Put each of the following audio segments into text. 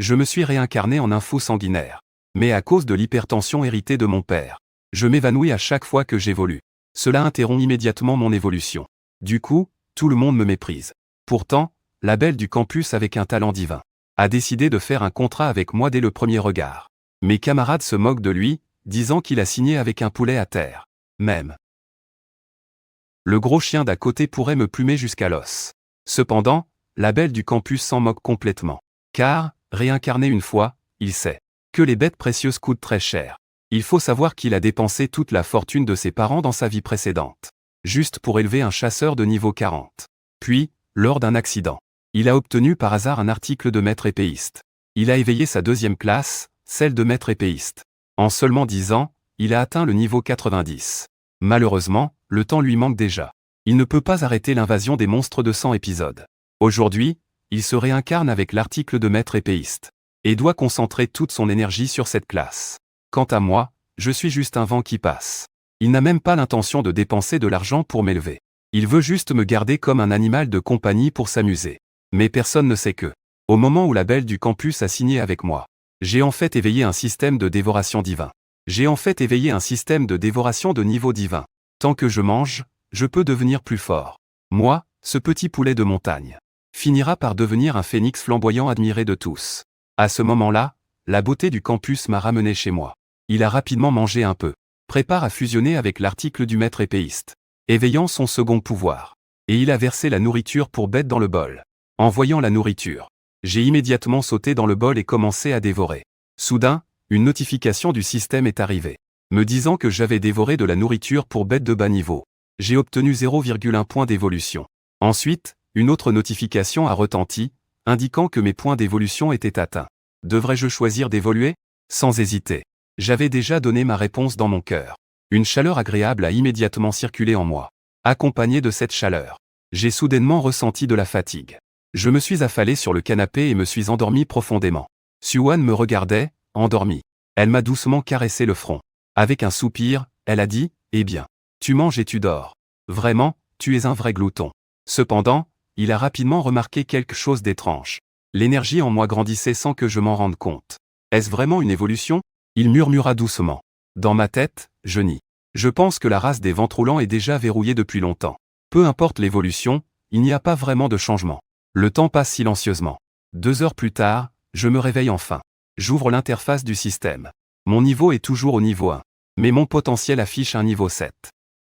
Je me suis réincarné en un faux sanguinaire. Mais à cause de l'hypertension héritée de mon père, je m'évanouis à chaque fois que j'évolue. Cela interrompt immédiatement mon évolution. Du coup, tout le monde me méprise. Pourtant, la belle du campus avec un talent divin a décidé de faire un contrat avec moi dès le premier regard. Mes camarades se moquent de lui, disant qu'il a signé avec un poulet à terre. Même le gros chien d'à côté pourrait me plumer jusqu'à l'os. Cependant, la belle du campus s'en moque complètement. Car, réincarné une fois, il sait que les bêtes précieuses coûtent très cher. Il faut savoir qu'il a dépensé toute la fortune de ses parents dans sa vie précédente, juste pour élever un chasseur de niveau 40. Puis, lors d'un accident, il a obtenu par hasard un article de maître épéiste. Il a éveillé sa deuxième classe, celle de maître épéiste. En seulement 10 ans, il a atteint le niveau 90. Malheureusement, le temps lui manque déjà. Il ne peut pas arrêter l'invasion des monstres de 100 épisodes. Aujourd'hui, il se réincarne avec l'article de maître épéiste et doit concentrer toute son énergie sur cette classe. Quant à moi, je suis juste un vent qui passe. Il n'a même pas l'intention de dépenser de l'argent pour m'élever. Il veut juste me garder comme un animal de compagnie pour s'amuser. Mais personne ne sait que, au moment où la belle du campus a signé avec moi, j'ai en fait éveillé un système de dévoration divin. J'ai en fait éveillé un système de dévoration de niveau divin. Tant que je mange, je peux devenir plus fort. Moi, ce petit poulet de montagne, finira par devenir un phénix flamboyant admiré de tous. À ce moment-là, la beauté du campus m'a ramené chez moi. Il a rapidement mangé un peu, prépare à fusionner avec l'article du maître épéiste, éveillant son second pouvoir. Et il a versé la nourriture pour bête dans le bol. En voyant la nourriture, j'ai immédiatement sauté dans le bol et commencé à dévorer. Soudain, une notification du système est arrivée, me disant que j'avais dévoré de la nourriture pour bête de bas niveau. J'ai obtenu 0,1 point d'évolution. Ensuite, une autre notification a retenti, indiquant que mes points d'évolution étaient atteints. Devrais-je choisir d'évoluer? Sans hésiter. J'avais déjà donné ma réponse dans mon cœur. Une chaleur agréable a immédiatement circulé en moi. Accompagnée de cette chaleur, j'ai soudainement ressenti de la fatigue. Je me suis affalé sur le canapé et me suis endormi profondément. Suwan me regardait, endormie. Elle m'a doucement caressé le front. Avec un soupir, elle a dit, « Eh bien, tu manges et tu dors. Vraiment, tu es un vrai glouton. » Cependant, il a rapidement remarqué quelque chose d'étrange. L'énergie en moi grandissait sans que je m'en rende compte. Est-ce vraiment une évolution? Il murmura doucement. Dans ma tête, je nie. Je pense que la race des ventroulants est déjà verrouillée depuis longtemps. Peu importe l'évolution, il n'y a pas vraiment de changement. Le temps passe silencieusement. 2 heures plus tard, je me réveille enfin. J'ouvre l'interface du système. Mon niveau est toujours au niveau 1. Mais mon potentiel affiche un niveau 7.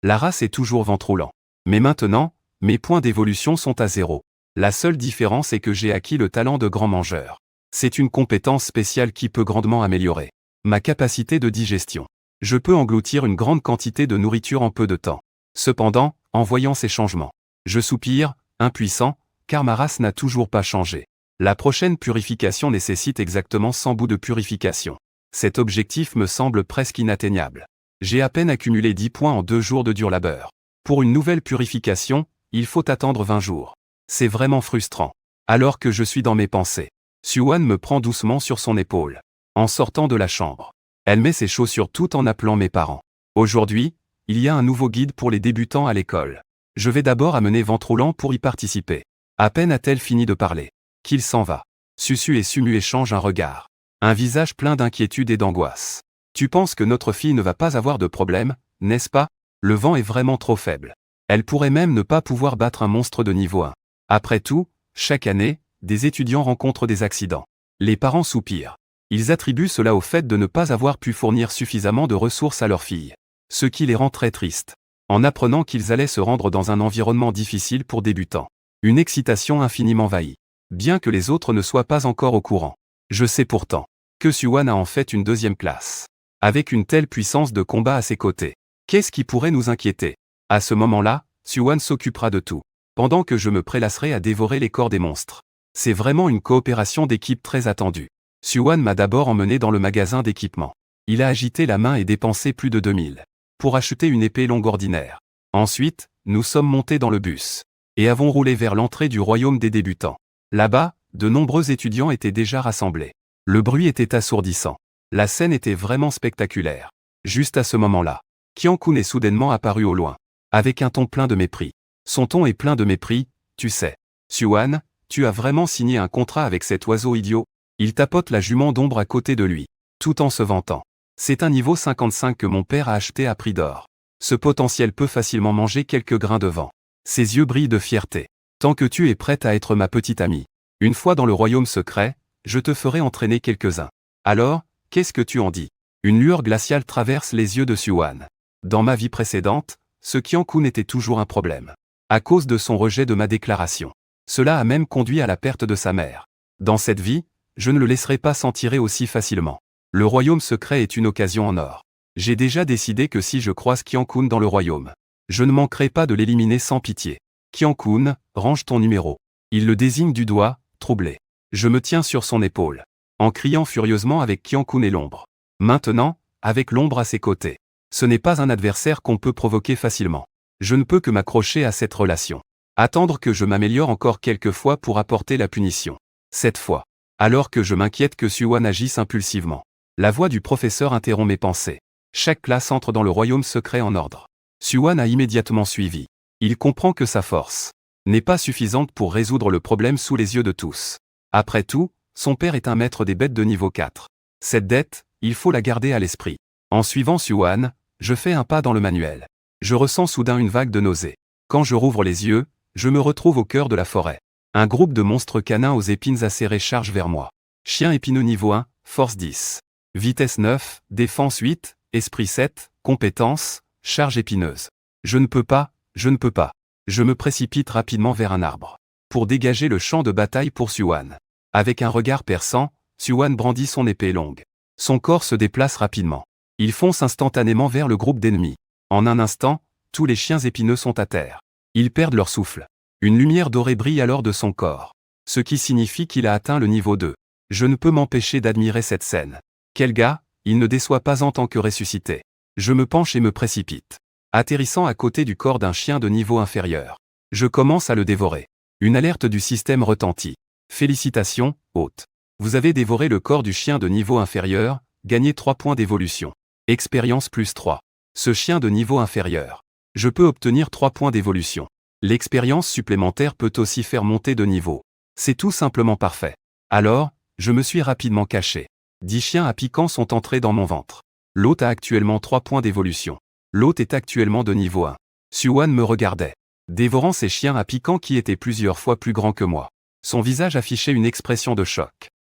La race est toujours ventroulant. Mais maintenant, mes points d'évolution sont à 0. La seule différence est que j'ai acquis le talent de grand mangeur. C'est une compétence spéciale qui peut grandement améliorer ma capacité de digestion. Je peux engloutir une grande quantité de nourriture en peu de temps. Cependant, en voyant ces changements, je soupire, impuissant, car ma race n'a toujours pas changé. La prochaine purification nécessite exactement 100 bouts de purification. Cet objectif me semble presque inatteignable. J'ai à peine accumulé 10 points en 2 jours de dur labeur. Pour une nouvelle purification, il faut attendre 20 jours. C'est vraiment frustrant. Alors que je suis dans mes pensées, Suwan me prend doucement sur son épaule. En sortant de la chambre, elle met ses chaussures tout en appelant mes parents. Aujourd'hui, il y a un nouveau guide pour les débutants à l'école. Je vais d'abord amener Ventroulant pour y participer. À peine a-t-elle fini de parler qu'il s'en va. Susu et Sumu échangent un regard. Un visage plein d'inquiétude et d'angoisse. Tu penses que notre fille ne va pas avoir de problème, n'est-ce pas? Le vent est vraiment trop faible. Elle pourrait même ne pas pouvoir battre un monstre de niveau 1. Après tout, chaque année, des étudiants rencontrent des accidents. Les parents soupirent. Ils attribuent cela au fait de ne pas avoir pu fournir suffisamment de ressources à leur fille. Ce qui les rend très tristes. En apprenant qu'ils allaient se rendre dans un environnement difficile pour débutants. Une excitation infiniment m'envahit. Bien que les autres ne soient pas encore au courant. Je sais pourtant que Suwan a en fait une deuxième classe. Avec une telle puissance de combat à ses côtés. Qu'est-ce qui pourrait nous inquiéter? À ce moment-là, Suwan s'occupera de tout. Pendant que je me prélasserai à dévorer les corps des monstres. C'est vraiment une coopération d'équipe très attendue. Suwan m'a d'abord emmené dans le magasin d'équipement. Il a agité la main et dépensé plus de 2000 pour acheter une épée longue ordinaire. Ensuite, nous sommes montés dans le bus et avons roulé vers l'entrée du royaume des débutants. Là-bas, de nombreux étudiants étaient déjà rassemblés. Le bruit était assourdissant. La scène était vraiment spectaculaire. Juste à ce moment-là, Qiankun est soudainement apparu au loin, avec un ton plein de mépris. Son ton est plein de mépris, tu sais. Suwan, tu as vraiment signé un contrat avec cet oiseau idiot? Il tapote la jument d'ombre à côté de lui, tout en se vantant. C'est un niveau 55 que mon père a acheté à prix d'or. Ce potentiel peut facilement manger quelques grains de vent. Ses yeux brillent de fierté. Tant que tu es prête à être ma petite amie. Une fois dans le royaume secret, je te ferai entraîner quelques-uns. Alors, qu'est-ce que tu en dis? Une lueur glaciale traverse les yeux de Siouan. Dans ma vie précédente, ce Qiankun était toujours un problème. À cause de son rejet de ma déclaration. Cela a même conduit à la perte de sa mère. Dans cette vie, je ne le laisserai pas s'en tirer aussi facilement. Le royaume secret est une occasion en or. J'ai déjà décidé que si je croise Qiankun dans le royaume, je ne manquerai pas de l'éliminer sans pitié. Qiankun, range ton numéro. Il le désigne du doigt, troublé. Je me tiens sur son épaule, en criant furieusement avec Qiankun et l'ombre. Maintenant, avec l'ombre à ses côtés. Ce n'est pas un adversaire qu'on peut provoquer facilement. Je ne peux que m'accrocher à cette relation. Attendre que je m'améliore encore quelques fois pour apporter la punition. Cette fois. Alors que je m'inquiète que Siouan agisse impulsivement. La voix du professeur interrompt mes pensées. Chaque classe entre dans le royaume secret en ordre. Siouan a immédiatement suivi. Il comprend que sa force n'est pas suffisante pour résoudre le problème sous les yeux de tous. Après tout, son père est un maître des bêtes de niveau 4. Cette dette, il faut la garder à l'esprit. En suivant Siouan, je fais un pas dans le manuel. Je ressens soudain une vague de nausée. Quand je rouvre les yeux, je me retrouve au cœur de la forêt. Un groupe de monstres canins aux épines acérées charge vers moi. Chien épineux niveau 1, force 10. Vitesse 9, défense 8, esprit 7, compétence, charge épineuse. Je ne peux pas. Je me précipite rapidement vers un arbre. Pour dégager le champ de bataille pour Siouan. Avec un regard perçant, Siouan brandit son épée longue. Son corps se déplace rapidement. Il fonce instantanément vers le groupe d'ennemis. En un instant, tous les chiens épineux sont à terre. Ils perdent leur souffle. Une lumière dorée brille alors de son corps. Ce qui signifie qu'il a atteint le niveau 2. Je ne peux m'empêcher d'admirer cette scène. Quel gars, il ne déçoit pas en tant que ressuscité. Je me penche et me précipite. Atterrissant à côté du corps d'un chien de niveau inférieur. Je commence à le dévorer. Une alerte du système retentit. Félicitations, hôte. Vous avez dévoré le corps du chien de niveau inférieur, gagnez 3 points d'évolution. Expérience plus 3. Ce chien de niveau inférieur. Je peux obtenir 3 points d'évolution. L'expérience supplémentaire peut aussi faire monter de niveau. C'est tout simplement parfait. Alors, je me suis rapidement caché. 10 chiens à piquant sont entrés dans mon ventre. L'hôte a actuellement 3 points d'évolution. L'hôte est actuellement de niveau 1. Siouan me regardait, dévorant ces chiens à piquant qui étaient plusieurs fois plus grands que moi. Son visage affichait une expression de choc.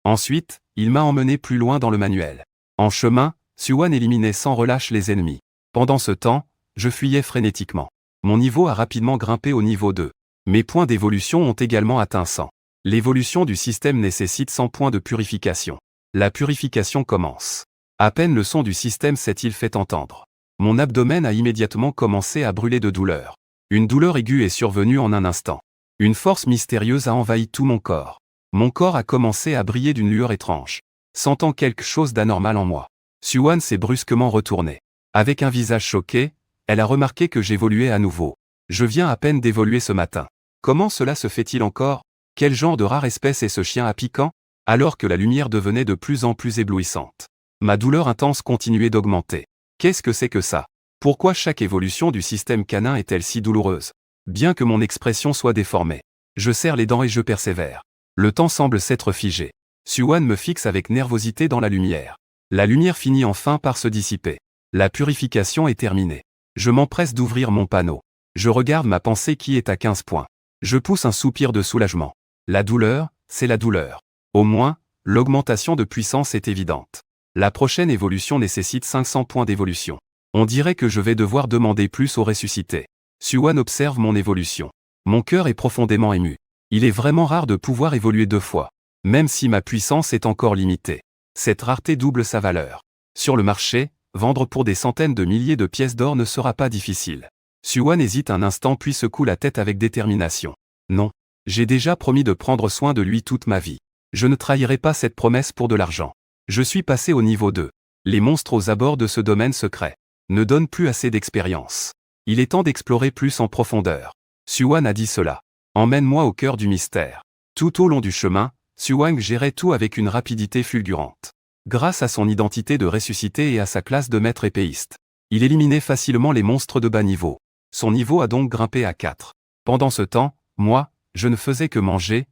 Ensuite, il m'a emmené plus loin dans le manuel. En chemin, Siouan éliminait sans relâche les ennemis. Pendant ce temps, je fuyais frénétiquement. Mon niveau a rapidement grimpé au niveau 2. Mes points d'évolution ont également atteint 100. L'évolution du système nécessite 100 points de purification. La purification commence. À peine le son du système s'est-il fait entendre. Mon abdomen a immédiatement commencé à brûler de douleur. Une douleur aiguë est survenue en un instant. Une force mystérieuse a envahi tout mon corps. Mon corps a commencé à briller d'une lueur étrange. Sentant quelque chose d'anormal en moi. Siouan s'est brusquement retournée. Avec un visage choqué, elle a remarqué que j'évoluais à nouveau. Je viens à peine d'évoluer ce matin. Comment cela se fait-il encore? Quel genre de rare espèce est ce chien à piquant? Alors que la lumière devenait de plus en plus éblouissante. Ma douleur intense continuait d'augmenter. Qu'est-ce que c'est que ça? Pourquoi chaque évolution du système canin est-elle si douloureuse? Bien que mon expression soit déformée. Je serre les dents et je persévère. Le temps semble s'être figé. Siouan me fixe avec nervosité dans la lumière. La lumière finit enfin par se dissiper. La purification est terminée. Je m'empresse d'ouvrir mon panneau. Je regarde ma pensée qui est à 15 points. Je pousse un soupir de soulagement. La douleur, c'est la douleur. Au moins, l'augmentation de puissance est évidente. La prochaine évolution nécessite 500 points d'évolution. On dirait que je vais devoir demander plus au ressuscité. Siouan observe mon évolution. Mon cœur est profondément ému. Il est vraiment rare de pouvoir évoluer 2 fois. Même si ma puissance est encore limitée. Cette rareté double sa valeur. Sur le marché, vendre pour des centaines de milliers de pièces d'or ne sera pas difficile. Siouan hésite un instant puis secoue la tête avec détermination. Non. J'ai déjà promis de prendre soin de lui toute ma vie. Je ne trahirai pas cette promesse pour de l'argent. Je suis passé au niveau 2. Les monstres aux abords de ce domaine secret ne donnent plus assez d'expérience. Il est temps d'explorer plus en profondeur. Siouan a dit cela. Emmène-moi au cœur du mystère. Tout au long du chemin, Siouan gérait tout avec une rapidité fulgurante. Grâce à son identité de ressuscité et à sa classe de maître épéiste, il éliminait facilement les monstres de bas niveau. Son niveau a donc grimpé à 4. Pendant ce temps, moi, je ne faisais que manger.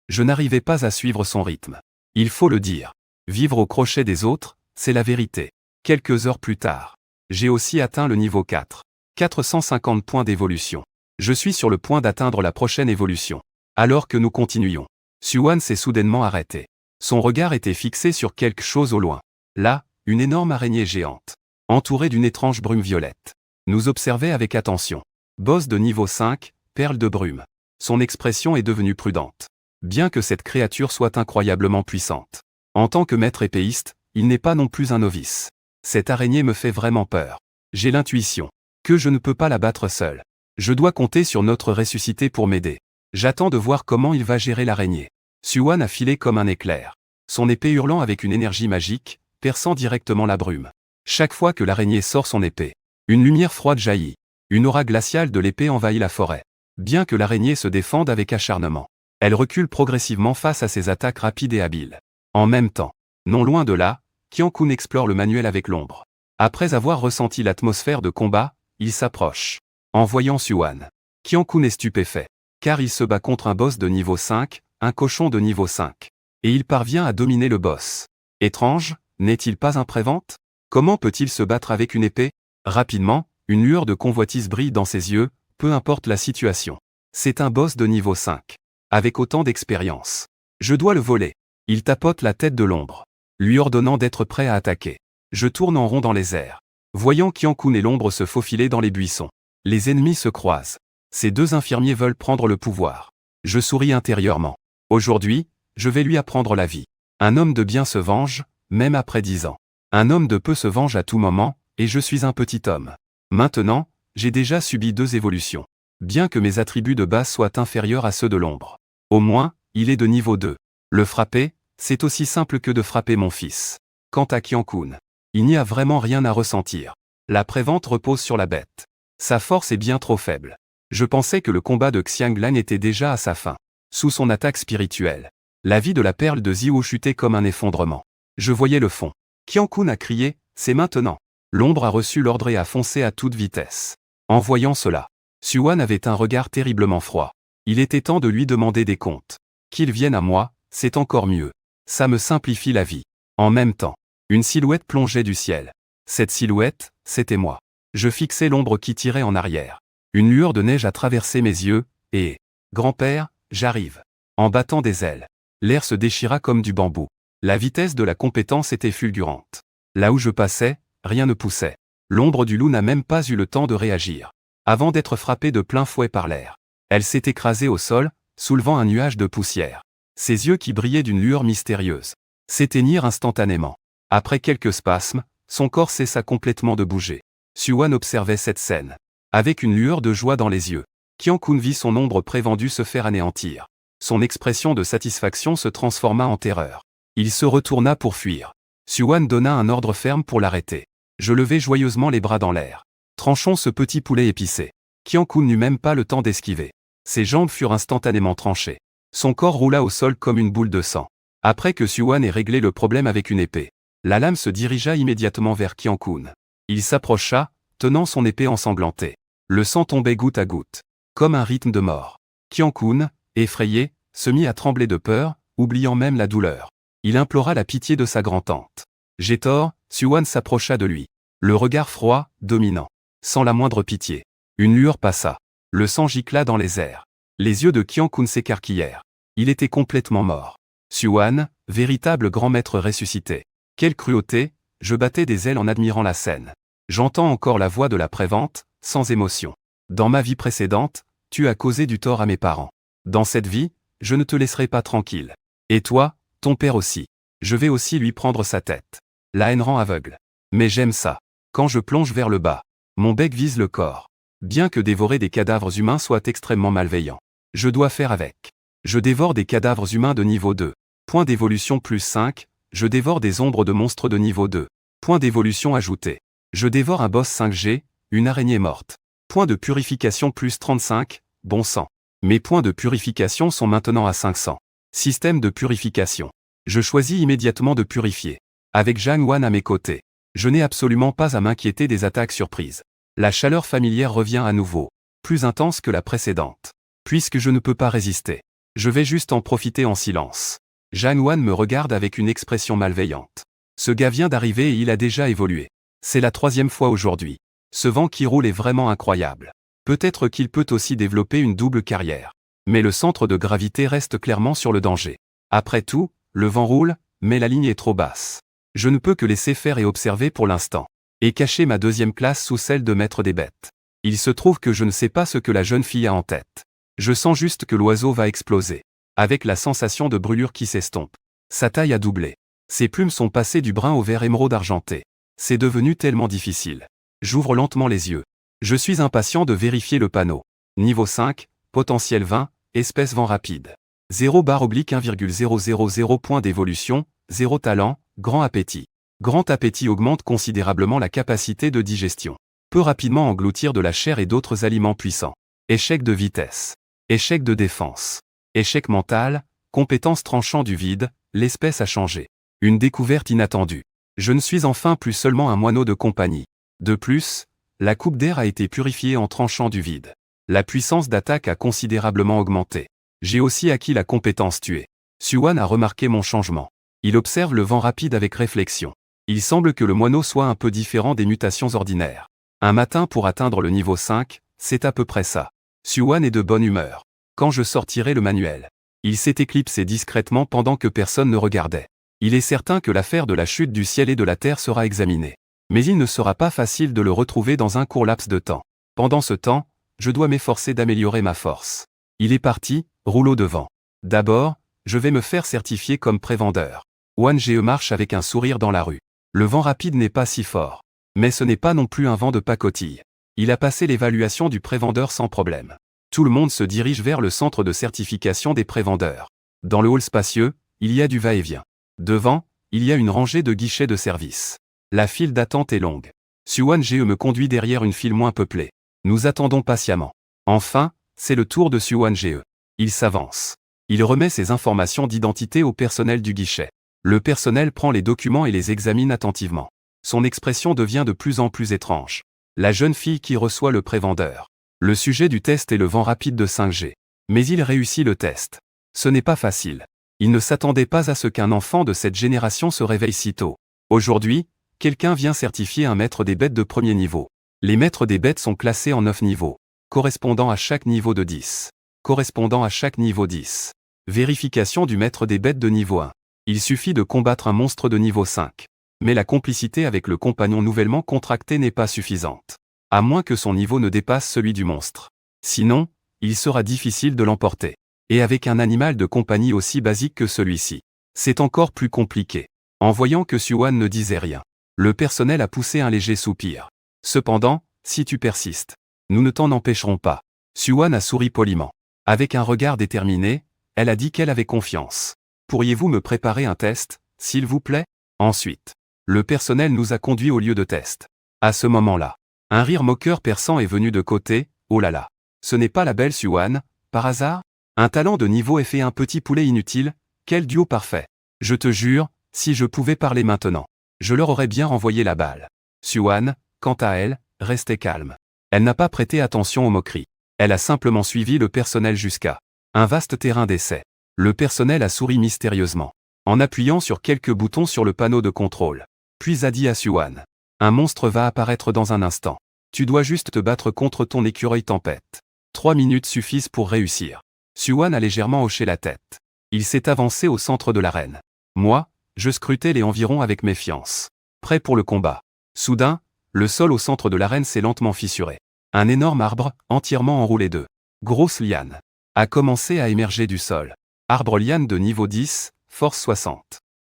Je n'arrivais pas à suivre son rythme. Il faut le dire. Vivre au crochet des autres, c'est la vérité. Quelques heures plus tard, j'ai aussi atteint le niveau 4. 450 points d'évolution. Je suis sur le point d'atteindre la prochaine évolution. Alors que nous continuions, Suwan s'est soudainement arrêté. Son regard était fixé sur quelque chose au loin. Là, une énorme araignée géante, entourée d'une étrange brume violette, nous observait avec attention. Boss de niveau 5, perle de brume. Son expression est devenue prudente. Bien que cette créature soit incroyablement puissante. En tant que maître épéiste, il n'est pas non plus un novice. Cette araignée me fait vraiment peur. J'ai l'intuition que je ne peux pas la battre seul. Je dois compter sur notre ressuscité pour m'aider. J'attends de voir comment il va gérer l'araignée. Suwan a filé comme un éclair. Son épée hurlant avec une énergie magique, perçant directement la brume. Chaque fois que l'araignée sort son épée, une lumière froide jaillit. Une aura glaciale de l'épée envahit la forêt. Bien que l'araignée se défende avec acharnement, elle recule progressivement face à ses attaques rapides et habiles. En même temps, non loin de là, Qiankun explore le manuel avec l'ombre. Après avoir ressenti l'atmosphère de combat, il s'approche. En voyant Suwan, Qiankun est stupéfait, car il se bat contre un boss de niveau 5, un cochon de niveau 5. Et il parvient à dominer le boss. Étrange, n'est-il pas un prévente? Comment peut-il se battre avec une épée? Rapidement, une lueur de convoitise brille dans ses yeux, peu importe la situation. C'est un boss de niveau 5. Avec autant d'expérience. Je dois le voler. Il tapote la tête de l'ombre, lui ordonnant d'être prêt à attaquer. Je tourne en rond dans les airs. Voyant Qiankun et l'ombre se faufiler dans les buissons. Les ennemis se croisent. Ces deux infirmiers veulent prendre le pouvoir. Je souris intérieurement. Aujourd'hui, je vais lui apprendre la vie. Un homme de bien se venge, même après 10 ans. Un homme de peu se venge à tout moment, et je suis un petit homme. Maintenant, j'ai déjà subi 2 évolutions. Bien que mes attributs de base soient inférieurs à ceux de l'ombre. Au moins, il est de niveau 2. Le frapper, c'est aussi simple que de frapper mon fils. Quant à Qiankun, il n'y a vraiment rien à ressentir. La prévente repose sur la bête. Sa force est bien trop faible. Je pensais que le combat de Xianglan était déjà à sa fin. Sous son attaque spirituelle, la vie de la perle de Xiao chutait comme un effondrement. Je voyais le fond. Qiankun a crié, c'est maintenant. L'ombre a reçu l'ordre et a foncé à toute vitesse. En voyant cela, Suwan avait un regard terriblement froid. Il était temps de lui demander des comptes. Qu'il vienne à moi, c'est encore mieux. Ça me simplifie la vie. En même temps, une silhouette plongeait du ciel. Cette silhouette, c'était moi. Je fixais l'ombre qui tirait en arrière. Une lueur de neige a traversé mes yeux, et... Grand-père, j'arrive. En battant des ailes, l'air se déchira comme du bambou. La vitesse de la compétence était fulgurante. Là où je passais, rien ne poussait. L'ombre du loup n'a même pas eu le temps de réagir. Avant d'être frappée de plein fouet par l'air, elle s'est écrasée au sol, soulevant un nuage de poussière. Ses yeux qui brillaient d'une lueur mystérieuse s'éteignirent instantanément. Après quelques spasmes, son corps cessa complètement de bouger. Suwan observait cette scène, avec une lueur de joie dans les yeux. Qiankun vit son ombre prévendue se faire anéantir. Son expression de satisfaction se transforma en terreur. Il se retourna pour fuir. Suwan donna un ordre ferme pour l'arrêter. Je levai joyeusement les bras dans l'air. Tranchons ce petit poulet épicé. Qiankun n'eut même pas le temps d'esquiver. Ses jambes furent instantanément tranchées. Son corps roula au sol comme une boule de sang. Après que Suwan ait réglé le problème avec une épée, la lame se dirigea immédiatement vers Qiankun. Il s'approcha, tenant son épée ensanglantée. Le sang tombait goutte à goutte, comme un rythme de mort. Qiankun, effrayé, se mit à trembler de peur, oubliant même la douleur. Il implora la pitié de sa grand-tante. J'ai tort, Suwan s'approcha de lui. Le regard froid, dominant. Sans la moindre pitié. Une lueur passa. Le sang gicla dans les airs. Les yeux de Qiankun s'écarquillèrent. Il était complètement mort. Suwan, véritable grand maître ressuscité. Quelle cruauté, je battais des ailes en admirant la scène. J'entends encore la voix de la prévente, sans émotion. Dans ma vie précédente, tu as causé du tort à mes parents. Dans cette vie, je ne te laisserai pas tranquille. Et toi, ton père aussi. Je vais aussi lui prendre sa tête. La haine rend aveugle. Mais j'aime ça. Quand je plonge vers le bas, mon bec vise le corps. Bien que dévorer des cadavres humains soit extrêmement malveillant, je dois faire avec. Je dévore des cadavres humains de niveau 2. Point d'évolution plus 5, je dévore des ombres de monstres de niveau 2. Point d'évolution ajouté. Je dévore un boss 5G, une araignée morte. Point de purification plus 35, bon sang. Mes points de purification sont maintenant à 500. Système de purification. Je choisis immédiatement de purifier. Avec Zhang Wan à mes côtés, je n'ai absolument pas à m'inquiéter des attaques surprises. La chaleur familière revient à nouveau, plus intense que la précédente. Puisque je ne peux pas résister, Je vais juste en profiter en silence. Zhang Wan me regarde avec une expression malveillante. Ce gars vient d'arriver et il a déjà évolué. C'est la 3e fois aujourd'hui. Ce vent qui roule est vraiment incroyable. Peut-être qu'il peut aussi développer une double carrière. Mais le centre de gravité reste clairement sur le danger. Après tout, le vent roule, mais la ligne est trop basse. Je ne peux que laisser faire et observer pour l'instant. Et cacher ma 2e classe sous celle de maître des bêtes. Il se trouve que je ne sais pas ce que la jeune fille a en tête. Je sens juste que l'oiseau va exploser. Avec la sensation de brûlure qui s'estompe. Sa taille a doublé. Ses plumes sont passées du brun au vert émeraude argenté. C'est devenu tellement difficile. J'ouvre lentement les yeux. Je suis impatient de vérifier le panneau. Niveau 5, potentiel 20, espèce vent rapide. 0/1,000 point d'évolution, 0 talent, grand appétit. Grand appétit augmente considérablement la capacité de digestion. Peut rapidement engloutir de la chair et d'autres aliments puissants. Échec de vitesse. Échec de défense. Échec mental, compétence tranchant du vide, l'espèce a changé. Une découverte inattendue. Je ne suis enfin plus seulement un moineau de compagnie. De plus, la coupe d'air a été purifiée en tranchant du vide. La puissance d'attaque a considérablement augmenté. J'ai aussi acquis la compétence tuer. Xuan a remarqué mon changement. Il observe le vent rapide avec réflexion. Il semble que le moineau soit un peu différent des mutations ordinaires. Un matin pour atteindre le niveau 5, c'est à peu près ça. Xuan est de bonne humeur. Quand je sortirai le manuel. Il s'est éclipsé discrètement pendant que personne ne regardait. Il est certain que l'affaire de la chute du ciel et de la terre sera examinée. Mais il ne sera pas facile de le retrouver dans un court laps de temps. Pendant ce temps, je dois m'efforcer d'améliorer ma force. Il est parti, rouleau de vent. D'abord, je vais me faire certifier comme prévendeur. Wan Ge marche avec un sourire dans la rue. Le vent rapide n'est pas si fort. Mais ce n'est pas non plus un vent de pacotille. Il a passé l'évaluation du prévendeur sans problème. Tout le monde se dirige vers le centre de certification des prévendeurs. Dans le hall spacieux, il y a du va-et-vient. Devant, il y a une rangée de guichets de service. La file d'attente est longue. Xuan Ge me conduit derrière une file moins peuplée. Nous attendons patiemment. Enfin, c'est le tour de Xuan Ge. Il s'avance. Il remet ses informations d'identité au personnel du guichet. Le personnel prend les documents et les examine attentivement. Son expression devient de plus en plus étrange. La jeune fille qui reçoit le prévendeur. Le sujet du test est le vent rapide de 5G. Mais il réussit le test. Ce n'est pas facile. Il ne s'attendait pas à ce qu'un enfant de cette génération se réveille si tôt. Aujourd'hui, quelqu'un vient certifier un maître des bêtes de premier niveau. Les maîtres des bêtes sont classés en 9 niveaux, correspondant à chaque niveau de 10. Correspondant à chaque niveau 10. Vérification du maître des bêtes de niveau 1. Il suffit de combattre un monstre de niveau 5. Mais la complicité avec le compagnon nouvellement contracté n'est pas suffisante. À moins que son niveau ne dépasse celui du monstre. Sinon, il sera difficile de l'emporter. Et avec un animal de compagnie aussi basique que celui-ci, c'est encore plus compliqué. En voyant que Xuan ne disait rien, le personnel a poussé un léger soupir. Cependant, si tu persistes, nous ne t'en empêcherons pas. Xuan a souri poliment. Avec un regard déterminé, elle a dit qu'elle avait confiance. Pourriez-vous me préparer un test, s'il vous plaît? Ensuite, le personnel nous a conduits au lieu de test. À ce moment-là, un rire moqueur perçant est venu de côté. Oh là là. Ce n'est pas la belle Xuan, par hasard? Un talent de niveau F et un petit poulet inutile, quel duo parfait. Je te jure, si je pouvais parler maintenant, je leur aurais bien renvoyé la balle. Xuan, quant à elle, restait calme. Elle n'a pas prêté attention aux moqueries. Elle a simplement suivi le personnel jusqu'à un vaste terrain d'essai. Le personnel a souri mystérieusement, en appuyant sur quelques boutons sur le panneau de contrôle. Puis a dit à Xuan. Un monstre va apparaître dans un instant. Tu dois juste te battre contre ton écureuil tempête. 3 minutes suffisent pour réussir. Xuan a légèrement hoché la tête. Il s'est avancé au centre de l'arène. Moi, je scrutais les environs avec méfiance. Prêt pour le combat. Soudain, le sol au centre de l'arène s'est lentement fissuré. Un énorme arbre, entièrement enroulé de grosses lianes, a commencé à émerger du sol. Arbre liane de niveau 10, force 60.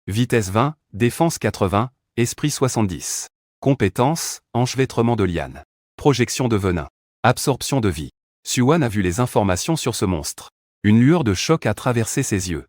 Vitesse 20, défense 80, esprit 70. Compétence, enchevêtrement de lianes. Projection de venin. Absorption de vie. Xuan a vu les informations sur ce monstre. Une lueur de choc a traversé ses yeux.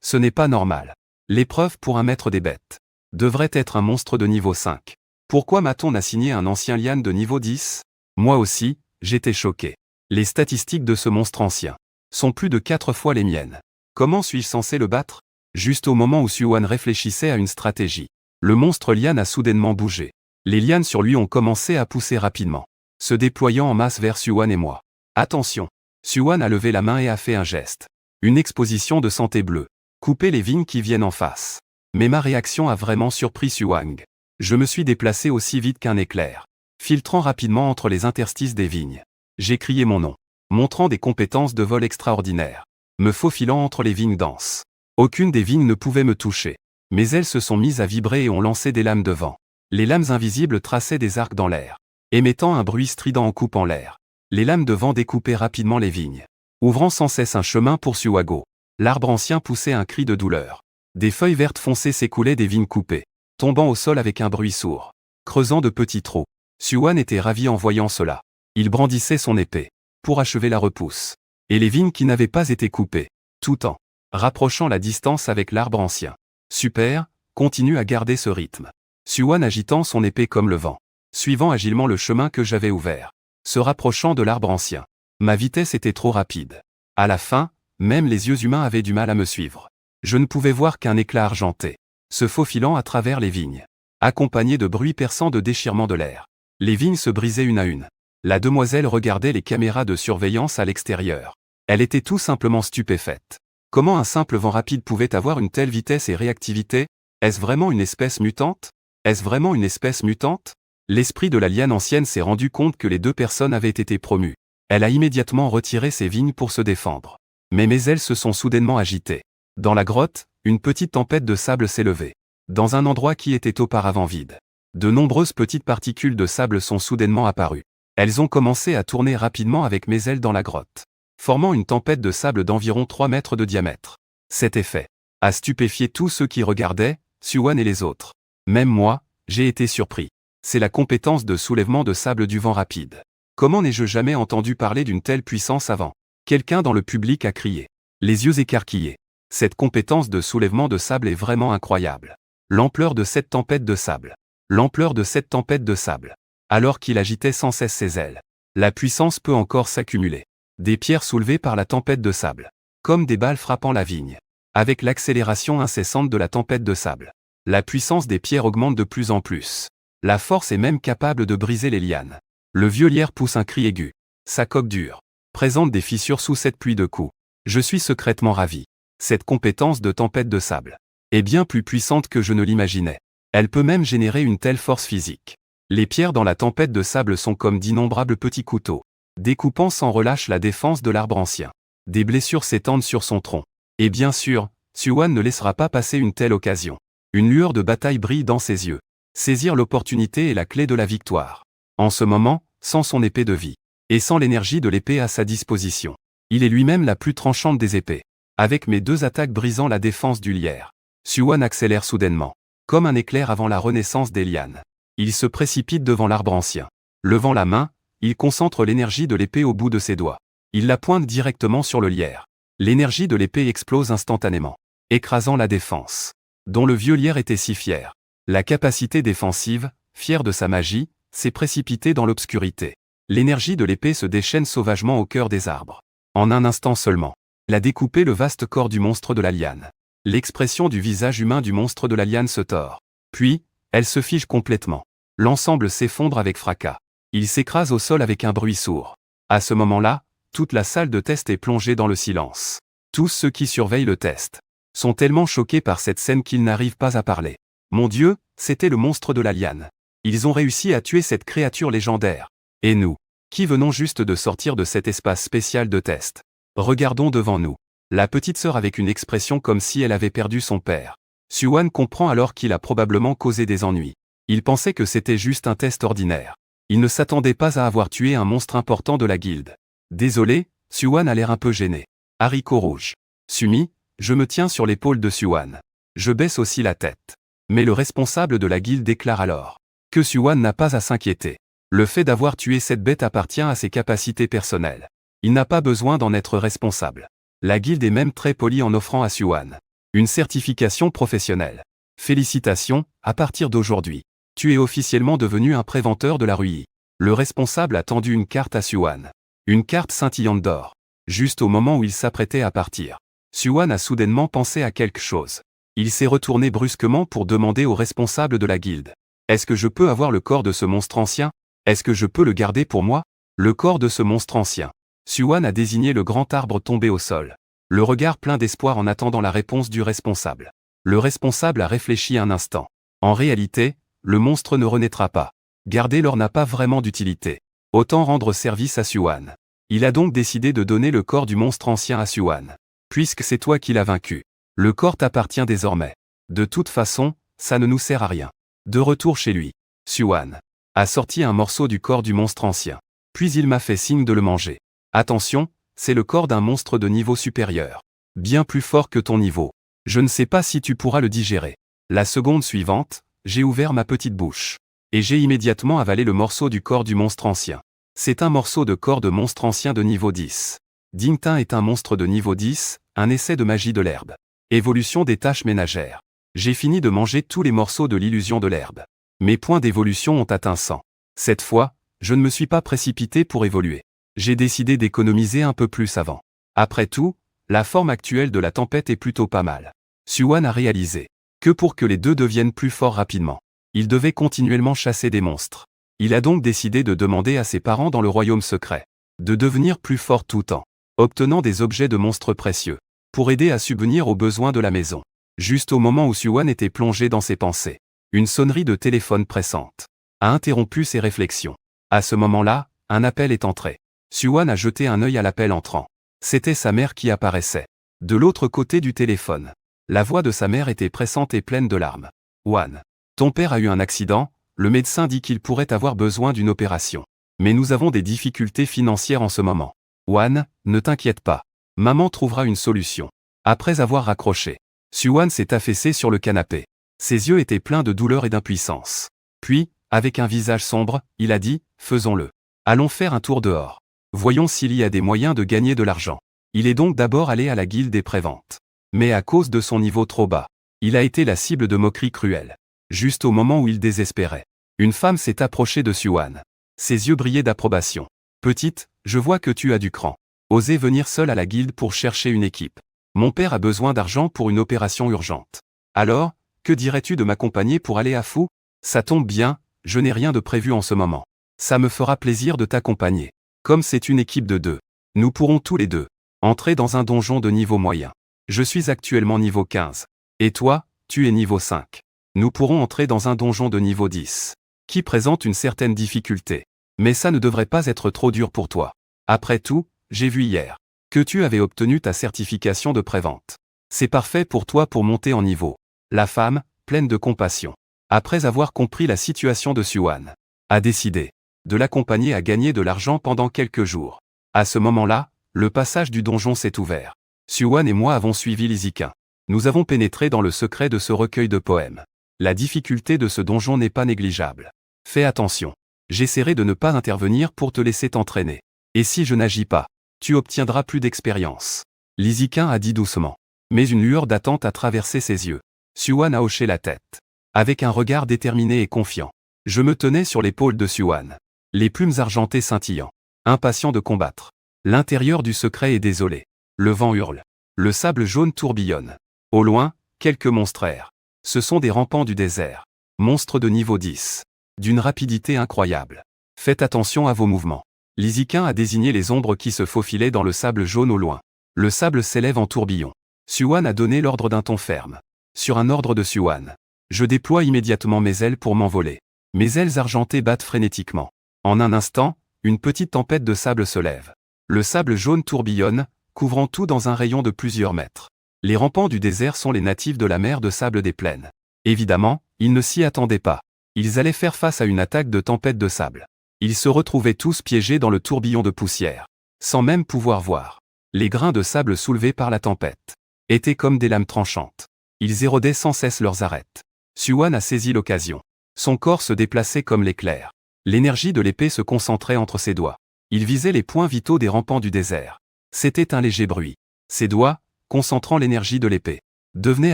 Ce n'est pas normal. L'épreuve pour un maître des bêtes devrait être un monstre de niveau 5. Pourquoi m'a-t-on assigné un ancien liane de niveau 10? Moi aussi, j'étais choqué. Les statistiques de ce monstre ancien sont plus de 4 fois les miennes. Comment suis-je censé le battre? Juste au moment où Xuan réfléchissait à une stratégie, le monstre liane a soudainement bougé. Les lianes sur lui ont commencé à pousser rapidement, se déployant en masse vers Xuan et moi. Attention! Xuan a levé la main et a fait un geste. Une exposition de santé bleue. Couper les vignes qui viennent en face. Mais ma réaction a vraiment surpris Xuang. Je me suis déplacé aussi vite qu'un éclair, filtrant rapidement entre les interstices des vignes. J'ai crié mon nom, montrant des compétences de vol extraordinaires, me faufilant entre les vignes denses. Aucune des vignes ne pouvait me toucher. Mais elles se sont mises à vibrer et ont lancé des lames de vent. Les lames invisibles traçaient des arcs dans l'air, émettant un bruit strident en coupant l'air. Les lames de vent découpaient rapidement les vignes, ouvrant sans cesse un chemin pour Xuago. L'arbre ancien poussait un cri de douleur. Des feuilles vertes foncées s'écoulaient des vignes coupées, tombant au sol avec un bruit sourd, creusant de petits trous. Xuan était ravi en voyant cela. Il brandissait son épée, pour achever la repousse. Et les vignes qui n'avaient pas été coupées, tout en rapprochant la distance avec l'arbre ancien. Super, continue à garder ce rythme. Xuan agitant son épée comme le vent, suivant agilement le chemin que j'avais ouvert, se rapprochant de l'arbre ancien. Ma vitesse était trop rapide. À la fin, même les yeux humains avaient du mal à me suivre. Je ne pouvais voir qu'un éclat argenté, se faufilant à travers les vignes, accompagné de bruits perçants de déchirement de l'air. Les vignes se brisaient une à une. La demoiselle regardait les caméras de surveillance à l'extérieur. Elle était tout simplement stupéfaite. Comment un simple vent rapide pouvait avoir une telle vitesse et réactivité? Est-ce vraiment une espèce mutante? Est-ce vraiment une espèce mutante? L'esprit de la liane ancienne s'est rendu compte que les deux personnes avaient été promues. Elle a immédiatement retiré ses vignes pour se défendre. Mais mes ailes se sont soudainement agitées. Dans la grotte, une petite tempête de sable s'est levée. Dans un endroit qui était auparavant vide, de nombreuses petites particules de sable sont soudainement apparues. Elles ont commencé à tourner rapidement avec mes ailes dans la grotte, formant une tempête de sable d'environ 3 mètres de diamètre. Cet effet a stupéfié tous ceux qui regardaient, Xuan et les autres. Même moi, j'ai été surpris. C'est la compétence de soulèvement de sable du vent rapide. Comment n'ai-je jamais entendu parler d'une telle puissance avant? Quelqu'un dans le public a crié, les yeux écarquillés. Cette compétence de soulèvement de sable est vraiment incroyable. L'ampleur de cette tempête de sable. L'ampleur de cette tempête de sable. Alors qu'il agitait sans cesse ses ailes. La puissance peut encore s'accumuler. Des pierres soulevées par la tempête de sable. Comme des balles frappant la vigne. Avec l'accélération incessante de la tempête de sable. La puissance des pierres augmente de plus en plus. La force est même capable de briser les lianes. Le vieux lierre pousse un cri aigu. Sa coque dure présente des fissures sous cette pluie de coups. Je suis secrètement ravi. Cette compétence de tempête de sable est bien plus puissante que je ne l'imaginais. Elle peut même générer une telle force physique. Les pierres dans la tempête de sable sont comme d'innombrables petits couteaux, découpant sans relâche la défense de l'arbre ancien. Des blessures s'étendent sur son tronc. Et bien sûr, Xuan ne laissera pas passer une telle occasion. Une lueur de bataille brille dans ses yeux. Saisir l'opportunité est la clé de la victoire. En ce moment, sans son épée de vie, et sans l'énergie de l'épée à sa disposition, il est lui-même la plus tranchante des épées. Avec mes 2 attaques brisant la défense du lierre, Xuan accélère soudainement, comme un éclair avant la renaissance des lianes. Il se précipite devant l'arbre ancien. Levant la main, il concentre l'énergie de l'épée au bout de ses doigts. Il la pointe directement sur le lierre. L'énergie de l'épée explose instantanément, écrasant la défense, dont le vieux lierre était si fier. La capacité défensive, fière de sa magie, s'est précipitée dans l'obscurité. L'énergie de l'épée se déchaîne sauvagement au cœur des arbres. En un instant seulement, elle a découpé le vaste corps du monstre de la liane. L'expression du visage humain du monstre de la liane se tord. Puis, elle se fige complètement. L'ensemble s'effondre avec fracas. Il s'écrase au sol avec un bruit sourd. À ce moment-là, toute la salle de test est plongée dans le silence. Tous ceux qui surveillent le test sont tellement choqués par cette scène qu'ils n'arrivent pas à parler. Mon Dieu, c'était le monstre de la liane. Ils ont réussi à tuer cette créature légendaire. Et nous, qui venons juste de sortir de cet espace spécial de test, regardons devant nous. La petite sœur avec une expression comme si elle avait perdu son père. Xuan comprend alors qu'il a probablement causé des ennuis. Il pensait que c'était juste un test ordinaire. Il ne s'attendait pas à avoir tué un monstre important de la guilde. Désolé, Xuan a l'air un peu gêné. Haricot rouge. Sumi, je me tiens sur l'épaule de Xuan. Je baisse aussi la tête. Mais le responsable de la guilde déclare alors que Xuan n'a pas à s'inquiéter. Le fait d'avoir tué cette bête appartient à ses capacités personnelles. Il n'a pas besoin d'en être responsable. La guilde est même très polie en offrant à Xuan une certification professionnelle. Félicitations, à partir d'aujourd'hui, tu es officiellement devenu un préventeur de la ruille. Le responsable a tendu une carte à Xuan. Une carte scintillante d'or. Juste au moment où il s'apprêtait à partir, Xuan a soudainement pensé à quelque chose. Il s'est retourné brusquement pour demander au responsable de la guilde. Est-ce que je peux avoir le corps de ce monstre ancien? Est-ce que je peux le garder pour moi? Le corps de ce monstre ancien. Xuan a désigné le grand arbre tombé au sol. le regard plein d'espoir en attendant la réponse du responsable. Le responsable a réfléchi un instant. En réalité, le monstre ne renaîtra pas. Garder l'or n'a pas vraiment d'utilité. Autant rendre service à Siouan. Il a donc décidé de donner le corps du monstre ancien à Siouan. Puisque c'est toi qui l'as vaincu. Le corps t'appartient désormais. De toute façon, ça ne nous sert à rien. De retour chez lui, Siouan a sorti un morceau du corps du monstre ancien. Puis il m'a fait signe de le manger. Attention, c'est le corps d'un monstre de niveau supérieur. Bien plus fort que ton niveau. Je ne sais pas si tu pourras le digérer. La seconde suivante, j'ai ouvert ma petite bouche. Et j'ai immédiatement avalé le morceau du corps du monstre ancien. C'est un morceau de corps de monstre ancien de niveau 10. Dingtin est un monstre de niveau 10, un essai de magie de l'herbe. Évolution des tâches ménagères. J'ai fini de manger tous les morceaux de l'illusion de l'herbe. Mes points d'évolution ont atteint 100. Cette fois, je ne me suis pas précipité pour évoluer. J'ai décidé d'économiser un peu plus avant. Après tout, la forme actuelle de la tempête est plutôt pas mal. Siouan a réalisé que pour que les deux deviennent plus forts rapidement, il devait continuellement chasser des monstres. Il a donc décidé de demander à ses parents dans le royaume secret de devenir plus forts tout en obtenant des objets de monstres précieux pour aider à subvenir aux besoins de la maison. Juste au moment où Siouan était plongé dans ses pensées, une sonnerie de téléphone pressante a interrompu ses réflexions. À ce moment-là, un appel est entré. Siouan a jeté un œil à l'appel entrant. C'était sa mère qui apparaissait. De l'autre côté du téléphone, la voix de sa mère était pressante et pleine de larmes. « Wan, ton père a eu un accident, le médecin dit qu'il pourrait avoir besoin d'une opération. Mais nous avons des difficultés financières en ce moment. Wan, ne t'inquiète pas. Maman trouvera une solution. » Après avoir raccroché, Siouan s'est affaissé sur le canapé. Ses yeux étaient pleins de douleur et d'impuissance. Puis, avec un visage sombre, il a dit « Faisons-le. Allons faire un tour dehors. Voyons s'il y a des moyens de gagner de l'argent. » Il est donc d'abord allé à la guilde des préventes. Mais à cause de son niveau trop bas, il a été la cible de moqueries cruelles. Juste au moment où il désespérait, une femme s'est approchée de Siouan. Ses yeux brillaient d'approbation. « Petite, je vois que tu as du cran. Osez venir seule à la guilde pour chercher une équipe. Mon père a besoin d'argent pour une opération urgente. Alors, que dirais-tu de m'accompagner pour aller à Fou? Ça tombe bien, je n'ai rien de prévu en ce moment. Ça me fera plaisir de t'accompagner. Comme c'est une équipe de 2, nous pourrons tous les deux entrer dans un donjon de niveau moyen. Je suis actuellement niveau 15. Et toi, tu es niveau 5. Nous pourrons entrer dans un donjon de niveau 10, qui présente une certaine difficulté. Mais ça ne devrait pas être trop dur pour toi. Après tout, j'ai vu hier que tu avais obtenu ta certification de prévente. C'est parfait pour toi pour monter en niveau. La femme, pleine de compassion, après avoir compris la situation de Siouan, a décidé de l'accompagner à gagner de l'argent pendant quelques jours. À ce moment-là, le passage du donjon s'est ouvert. Siouan et moi avons suivi Liziquin. Nous avons pénétré dans le secret de ce recueil de poèmes. La difficulté de ce donjon n'est pas négligeable. Fais attention. J'essaierai de ne pas intervenir pour te laisser t'entraîner. Et si je n'agis pas, tu obtiendras plus d'expérience. Liziquin a dit doucement. Mais une lueur d'attente a traversé ses yeux. Siouan a hoché la tête. Avec un regard déterminé et confiant. Je me tenais sur l'épaule de Siouan. Les plumes argentées scintillant. Impatient de combattre. L'intérieur du secret est désolé. Le vent hurle. Le sable jaune tourbillonne. Au loin, quelques monstres errent. Ce sont des rampants du désert. Monstres de niveau 10. D'une rapidité incroyable. Faites attention à vos mouvements. Liziquin a désigné les ombres qui se faufilaient dans le sable jaune au loin. Le sable s'élève en tourbillon. Siouan a donné l'ordre d'un ton ferme. Sur un ordre de Siouan, je déploie immédiatement mes ailes pour m'envoler. Mes ailes argentées battent frénétiquement. En un instant, une petite tempête de sable se lève. Le sable jaune tourbillonne, couvrant tout dans un rayon de plusieurs mètres. Les rampants du désert sont les natifs de la mer de sable des plaines. Évidemment, ils ne s'y attendaient pas. Ils allaient faire face à une attaque de tempête de sable. Ils se retrouvaient tous piégés dans le tourbillon de poussière, sans même pouvoir voir. Les grains de sable soulevés par la tempête étaient comme des lames tranchantes. Ils érodaient sans cesse leurs arêtes. Siouan a saisi l'occasion. Son corps se déplaçait comme l'éclair. L'énergie de l'épée se concentrait entre ses doigts. Il visait les points vitaux des rampants du désert. C'était un léger bruit. Ses doigts, concentrant l'énergie de l'épée, devenaient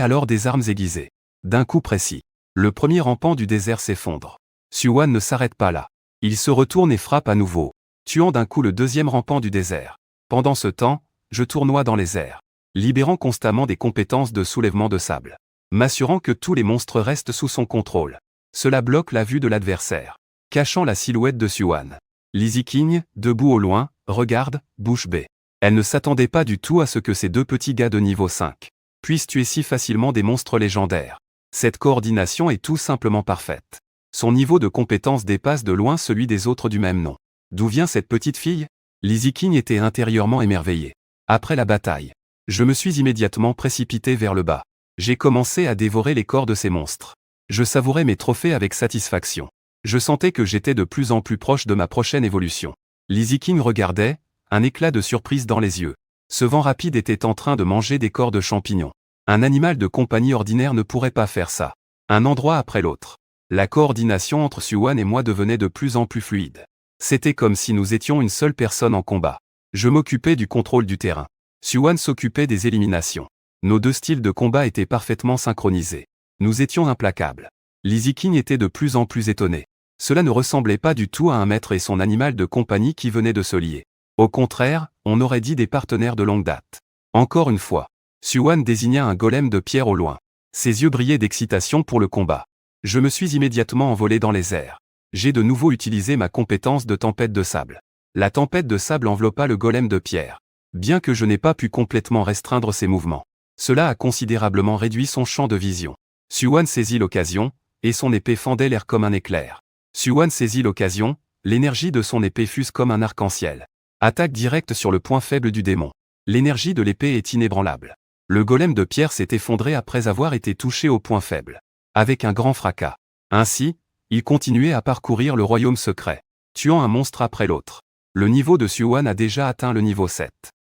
alors des armes aiguisées. D'un coup précis, le premier rampant du désert s'effondre. Siouan ne s'arrête pas là. Il se retourne et frappe à nouveau, tuant d'un coup le deuxième rampant du désert. Pendant ce temps, je tournoie dans les airs, libérant constamment des compétences de soulèvement de sable, m'assurant que tous les monstres restent sous son contrôle. Cela bloque la vue de l'adversaire, cachant la silhouette de Siouan. Liziquin, debout au loin, regarde, bouche bée. Elle ne s'attendait pas du tout à ce que ces deux petits gars de niveau 5 puissent tuer si facilement des monstres légendaires. Cette coordination est tout simplement parfaite. Son niveau de compétence dépasse de loin celui des autres du même nom. D'où vient cette petite fille? Lizzie King était intérieurement émerveillée. Après la bataille, je me suis immédiatement précipité vers le bas. J'ai commencé à dévorer les corps de ces monstres. Je savourais mes trophées avec satisfaction. Je sentais que j'étais de plus en plus proche de ma prochaine évolution. Lizzie King regardait, un éclat de surprise dans les yeux. Ce vent rapide était en train de manger des corps de champignons. Un animal de compagnie ordinaire ne pourrait pas faire ça. Un endroit après l'autre. La coordination entre Siouan et moi devenait de plus en plus fluide. C'était comme si nous étions une seule personne en combat. Je m'occupais du contrôle du terrain. Siouan s'occupait des éliminations. Nos deux styles de combat étaient parfaitement synchronisés. Nous étions implacables. Lizzie King était de plus en plus étonnée. Cela ne ressemblait pas du tout à un maître et son animal de compagnie qui venaient de se lier. Au contraire, on aurait dit des partenaires de longue date. Encore une fois, Siouan désigna un golem de pierre au loin. Ses yeux brillaient d'excitation pour le combat. Je me suis immédiatement envolé dans les airs. J'ai de nouveau utilisé ma compétence de tempête de sable. La tempête de sable enveloppa le golem de pierre. Bien que je n'ai pas pu complètement restreindre ses mouvements, cela a considérablement réduit son champ de vision. Siouan saisit l'occasion, et son épée fendait l'air comme un éclair. Siouan saisit l'occasion, l'énergie de son épée fuse comme un arc-en-ciel. Attaque directe sur le point faible du démon. L'énergie de l'épée est inébranlable. Le golem de pierre s'est effondré après avoir été touché au point faible. Avec un grand fracas. Ainsi, il continuait à parcourir le royaume secret, tuant un monstre après l'autre. Le niveau de Siouan a déjà atteint le niveau 7.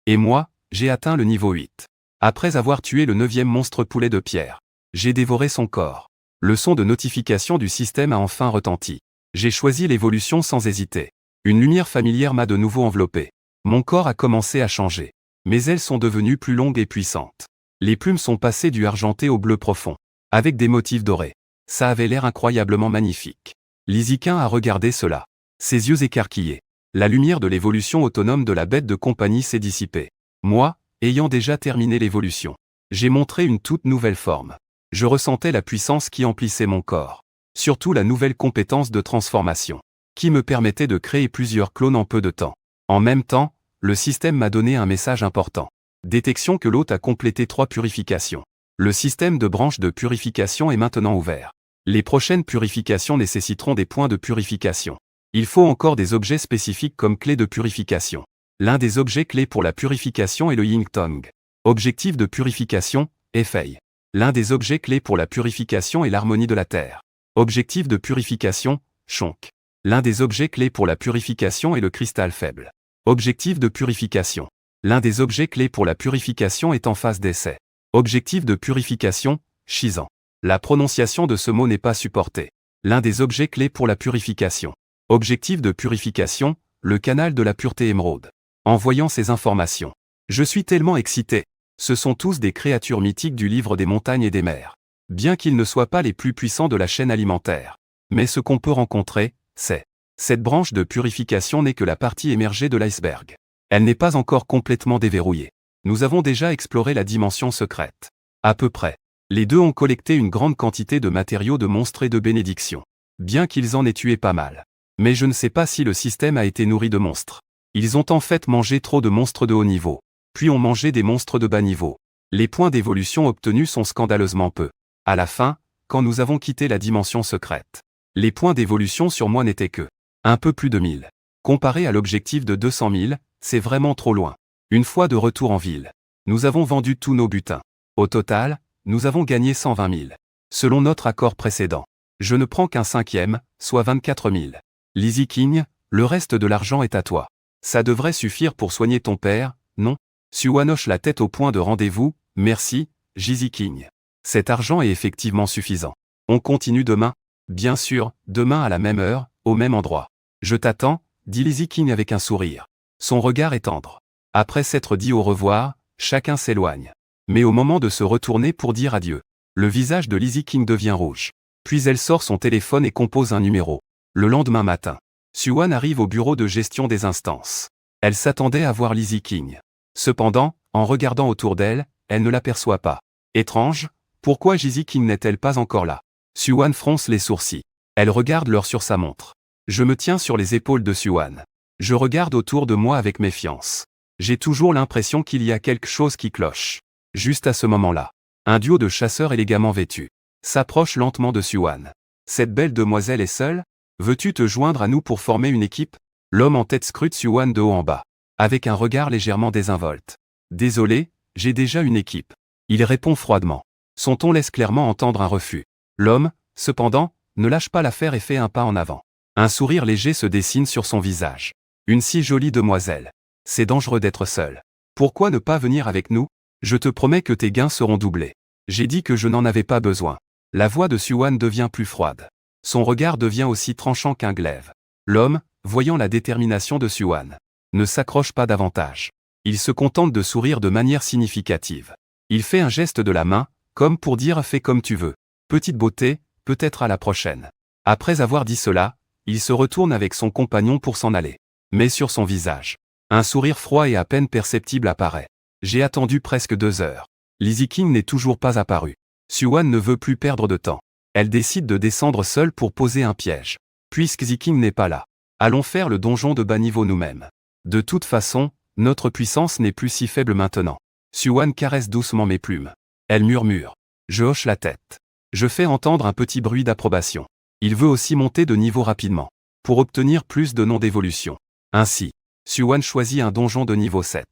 Et moi, j'ai atteint le niveau 8. Après avoir tué le 9e monstre poulet de pierre, j'ai dévoré son corps. Le son de notification du système a enfin retenti. J'ai choisi l'évolution sans hésiter. Une lumière familière m'a de nouveau enveloppé. Mon corps a commencé à changer. Mes ailes sont devenues plus longues et puissantes. Les plumes sont passées du argenté au bleu profond, avec des motifs dorés. Ça avait l'air incroyablement magnifique. Lizzie King a regardé cela. Ses yeux écarquillés. La lumière de l'évolution autonome de la bête de compagnie s'est dissipée. Moi, ayant déjà terminé l'évolution, j'ai montré une toute nouvelle forme. Je ressentais la puissance qui emplissait mon corps. Surtout la nouvelle compétence de transformation, qui me permettait de créer plusieurs clones en peu de temps. En même temps, le système m'a donné un message important. Détection que l'hôte a complété 3 purifications. Le système de branches de purification est maintenant ouvert. Les prochaines purifications nécessiteront des points de purification. Il faut encore des objets spécifiques comme clé de purification. L'un des objets clés pour la purification est le Ying Tong. Objectif de purification, Efei. L'un des objets clés pour la purification est l'harmonie de la terre. Objectif de purification, Shonk. L'un des objets clés pour la purification est le cristal faible. Objectif de purification. L'un des objets clés pour la purification est en phase d'essai. Objectif de purification, Shizan. La prononciation de ce mot n'est pas supportée. L'un des objets clés pour la purification. Objectif de purification, le canal de la pureté émeraude. En voyant ces informations, je suis tellement excité. Ce sont tous des créatures mythiques du livre des montagnes et des mers. Bien qu'ils ne soient pas les plus puissants de la chaîne alimentaire. Mais ce qu'on peut rencontrer, c'est cette branche de purification n'est que la partie émergée de l'iceberg. Elle n'est pas encore complètement déverrouillée. Nous avons déjà exploré la dimension secrète. À peu près. Les deux ont collecté une grande quantité de matériaux de monstres et de bénédictions. Bien qu'ils en aient tué pas mal. Mais je ne sais pas si le système a été nourri de monstres. Ils ont en fait mangé trop de monstres de haut niveau. Puis ont mangé des monstres de bas niveau. Les points d'évolution obtenus sont scandaleusement peu. À la fin, quand nous avons quitté la dimension secrète, les points d'évolution sur moi n'étaient que un peu plus de 1000. Comparé à l'objectif de 200 000, c'est vraiment trop loin. Une fois de retour en ville, nous avons vendu tous nos butins. Au total, nous avons gagné 120 000. Selon notre accord précédent, je ne prends qu'un cinquième, soit 24 000. Lizzie King, le reste de l'argent est à toi. Ça devrait suffire pour soigner ton père, non? Siouan hoche la tête au point de rendez-vous, merci, Lizzie King. Cet argent est effectivement suffisant. On continue demain? Bien sûr, demain à la même heure, au même endroit. Je t'attends, dit Lizzie King avec un sourire. Son regard est tendre. Après s'être dit au revoir, chacun s'éloigne. Mais au moment de se retourner pour dire adieu, le visage de Lizzie King devient rouge. Puis elle sort son téléphone et compose un numéro. Le lendemain matin, Siouan arrive au bureau de gestion des instances. Elle s'attendait à voir Lizzie King. Cependant, en regardant autour d'elle, elle ne l'aperçoit pas. Étrange, pourquoi Lizzie King n'est-elle pas encore là? Siouan fronce les sourcils. Elle regarde l'heure sur sa montre. Je me tiens sur les épaules de Siouan. Je regarde autour de moi avec méfiance. J'ai toujours l'impression qu'il y a quelque chose qui cloche. Juste à ce moment-là, un duo de chasseurs élégamment vêtus s'approche lentement de Siouan. Cette belle demoiselle est seule? Veux-tu te joindre à nous pour former une équipe? L'homme en tête scrute Siouan de haut en bas, avec un regard légèrement désinvolte. Désolé, j'ai déjà une équipe. Il répond froidement. Son ton laisse clairement entendre un refus. L'homme, cependant, ne lâche pas l'affaire et fait un pas en avant. Un sourire léger se dessine sur son visage. Une si jolie demoiselle. C'est dangereux d'être seul. Pourquoi ne pas venir avec nous? Je te promets que tes gains seront doublés. J'ai dit que je n'en avais pas besoin. La voix de Siouan devient plus froide. Son regard devient aussi tranchant qu'un glaive. L'homme, voyant la détermination de Siouan, ne s'accroche pas davantage. Il se contente de sourire de manière significative. Il fait un geste de la main, comme pour dire « fais comme tu veux. Petite beauté, peut-être à la prochaine ». Après avoir dit cela, il se retourne avec son compagnon pour s'en aller. Mais sur son visage, un sourire froid et à peine perceptible apparaît. J'ai attendu presque 2 heures. Lizzie King n'est toujours pas apparu. Siouan ne veut plus perdre de temps. Elle décide de descendre seule pour poser un piège. Puisque Lizzie King n'est pas là, allons faire le donjon de bas niveau nous-mêmes. De toute façon, notre puissance n'est plus si faible maintenant. Siouan caresse doucement mes plumes. Elle murmure. Je hoche la tête. Je fais entendre un petit bruit d'approbation. Il veut aussi monter de niveau rapidement, pour obtenir plus de noms d'évolution. Ainsi, Siouan choisit un donjon de niveau 7.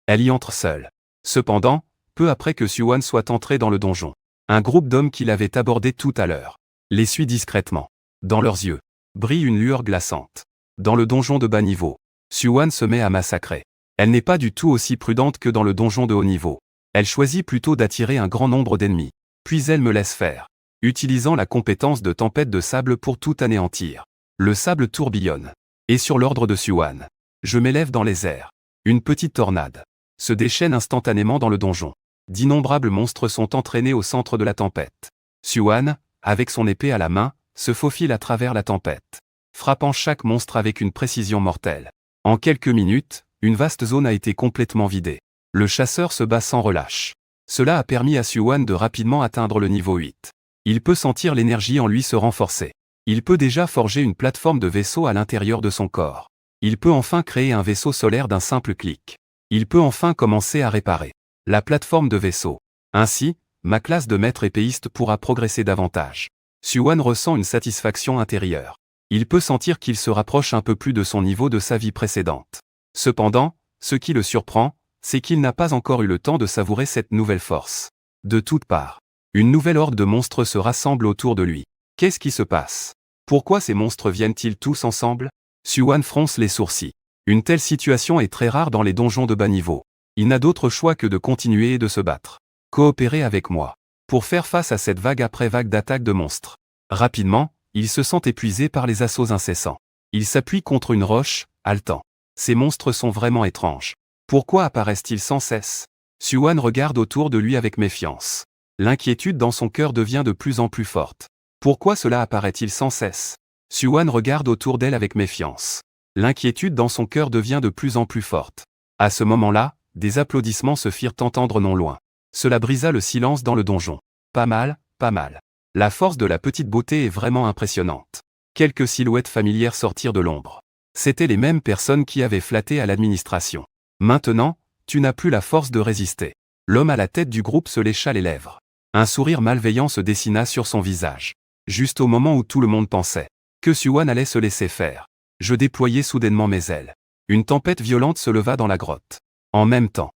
Elle y entre seule. Cependant, peu après que Siouan soit entré dans le donjon, un groupe d'hommes qui l'avaient abordé tout à l'heure les suit discrètement. Dans leurs yeux, brille une lueur glaçante. Dans le donjon de bas niveau, Siouan se met à massacrer. Elle n'est pas du tout aussi prudente que dans le donjon de haut niveau. Elle choisit plutôt d'attirer un grand nombre d'ennemis. Puis elle me laisse faire, utilisant la compétence de tempête de sable pour tout anéantir. Le sable tourbillonne. Et sur l'ordre de Siouan, je m'élève dans les airs. Une petite tornade se déchaîne instantanément dans le donjon. D'innombrables monstres sont entraînés au centre de la tempête. Siouan, avec son épée à la main, se faufile à travers la tempête, frappant chaque monstre avec une précision mortelle. En quelques minutes, une vaste zone a été complètement vidée. Le chasseur se bat sans relâche. Cela a permis à Siouan de rapidement atteindre le niveau 8. Il peut sentir l'énergie en lui se renforcer. Il peut déjà forger une plateforme de vaisseau à l'intérieur de son corps. Il peut enfin créer un vaisseau solaire d'un simple clic. Il peut enfin commencer à réparer la plateforme de vaisseau. Ainsi, ma classe de maître épéiste pourra progresser davantage. Siouan ressent une satisfaction intérieure. Il peut sentir qu'il se rapproche un peu plus de son niveau de sa vie précédente. Cependant, ce qui le surprend, c'est qu'il n'a pas encore eu le temps de savourer cette nouvelle force. De toutes parts, une nouvelle horde de monstres se rassemble autour de lui. Qu'est-ce qui se passe? Pourquoi ces monstres viennent-ils tous ensemble? Siouan fronce les sourcils. Une telle situation est très rare dans les donjons de bas niveau. Il n'a d'autre choix que de continuer et de se battre. Coopérez avec moi pour faire face à cette vague après vague d'attaques de monstres. Rapidement, il se sent épuisé par les assauts incessants. Il s'appuie contre une roche, haletant. Ces monstres sont vraiment étranges. Pourquoi apparaissent-ils sans cesse? Siouan regarde autour de lui avec méfiance. L'inquiétude dans son cœur devient de plus en plus forte. Pourquoi cela apparaît-il sans cesse? Siouan regarde autour d'elle avec méfiance. L'inquiétude dans son cœur devient de plus en plus forte. À ce moment-là, des applaudissements se firent entendre non loin. Cela brisa le silence dans le donjon. Pas mal, pas mal. La force de la petite beauté est vraiment impressionnante. Quelques silhouettes familières sortirent de l'ombre. C'étaient les mêmes personnes qui avaient flatté à l'administration. Maintenant, tu n'as plus la force de résister. L'homme à la tête du groupe se lécha les lèvres. Un sourire malveillant se dessina sur son visage. Juste au moment où tout le monde pensait que Siouan allait se laisser faire, je déployai soudainement mes ailes. Une tempête violente se leva dans la grotte. En même temps,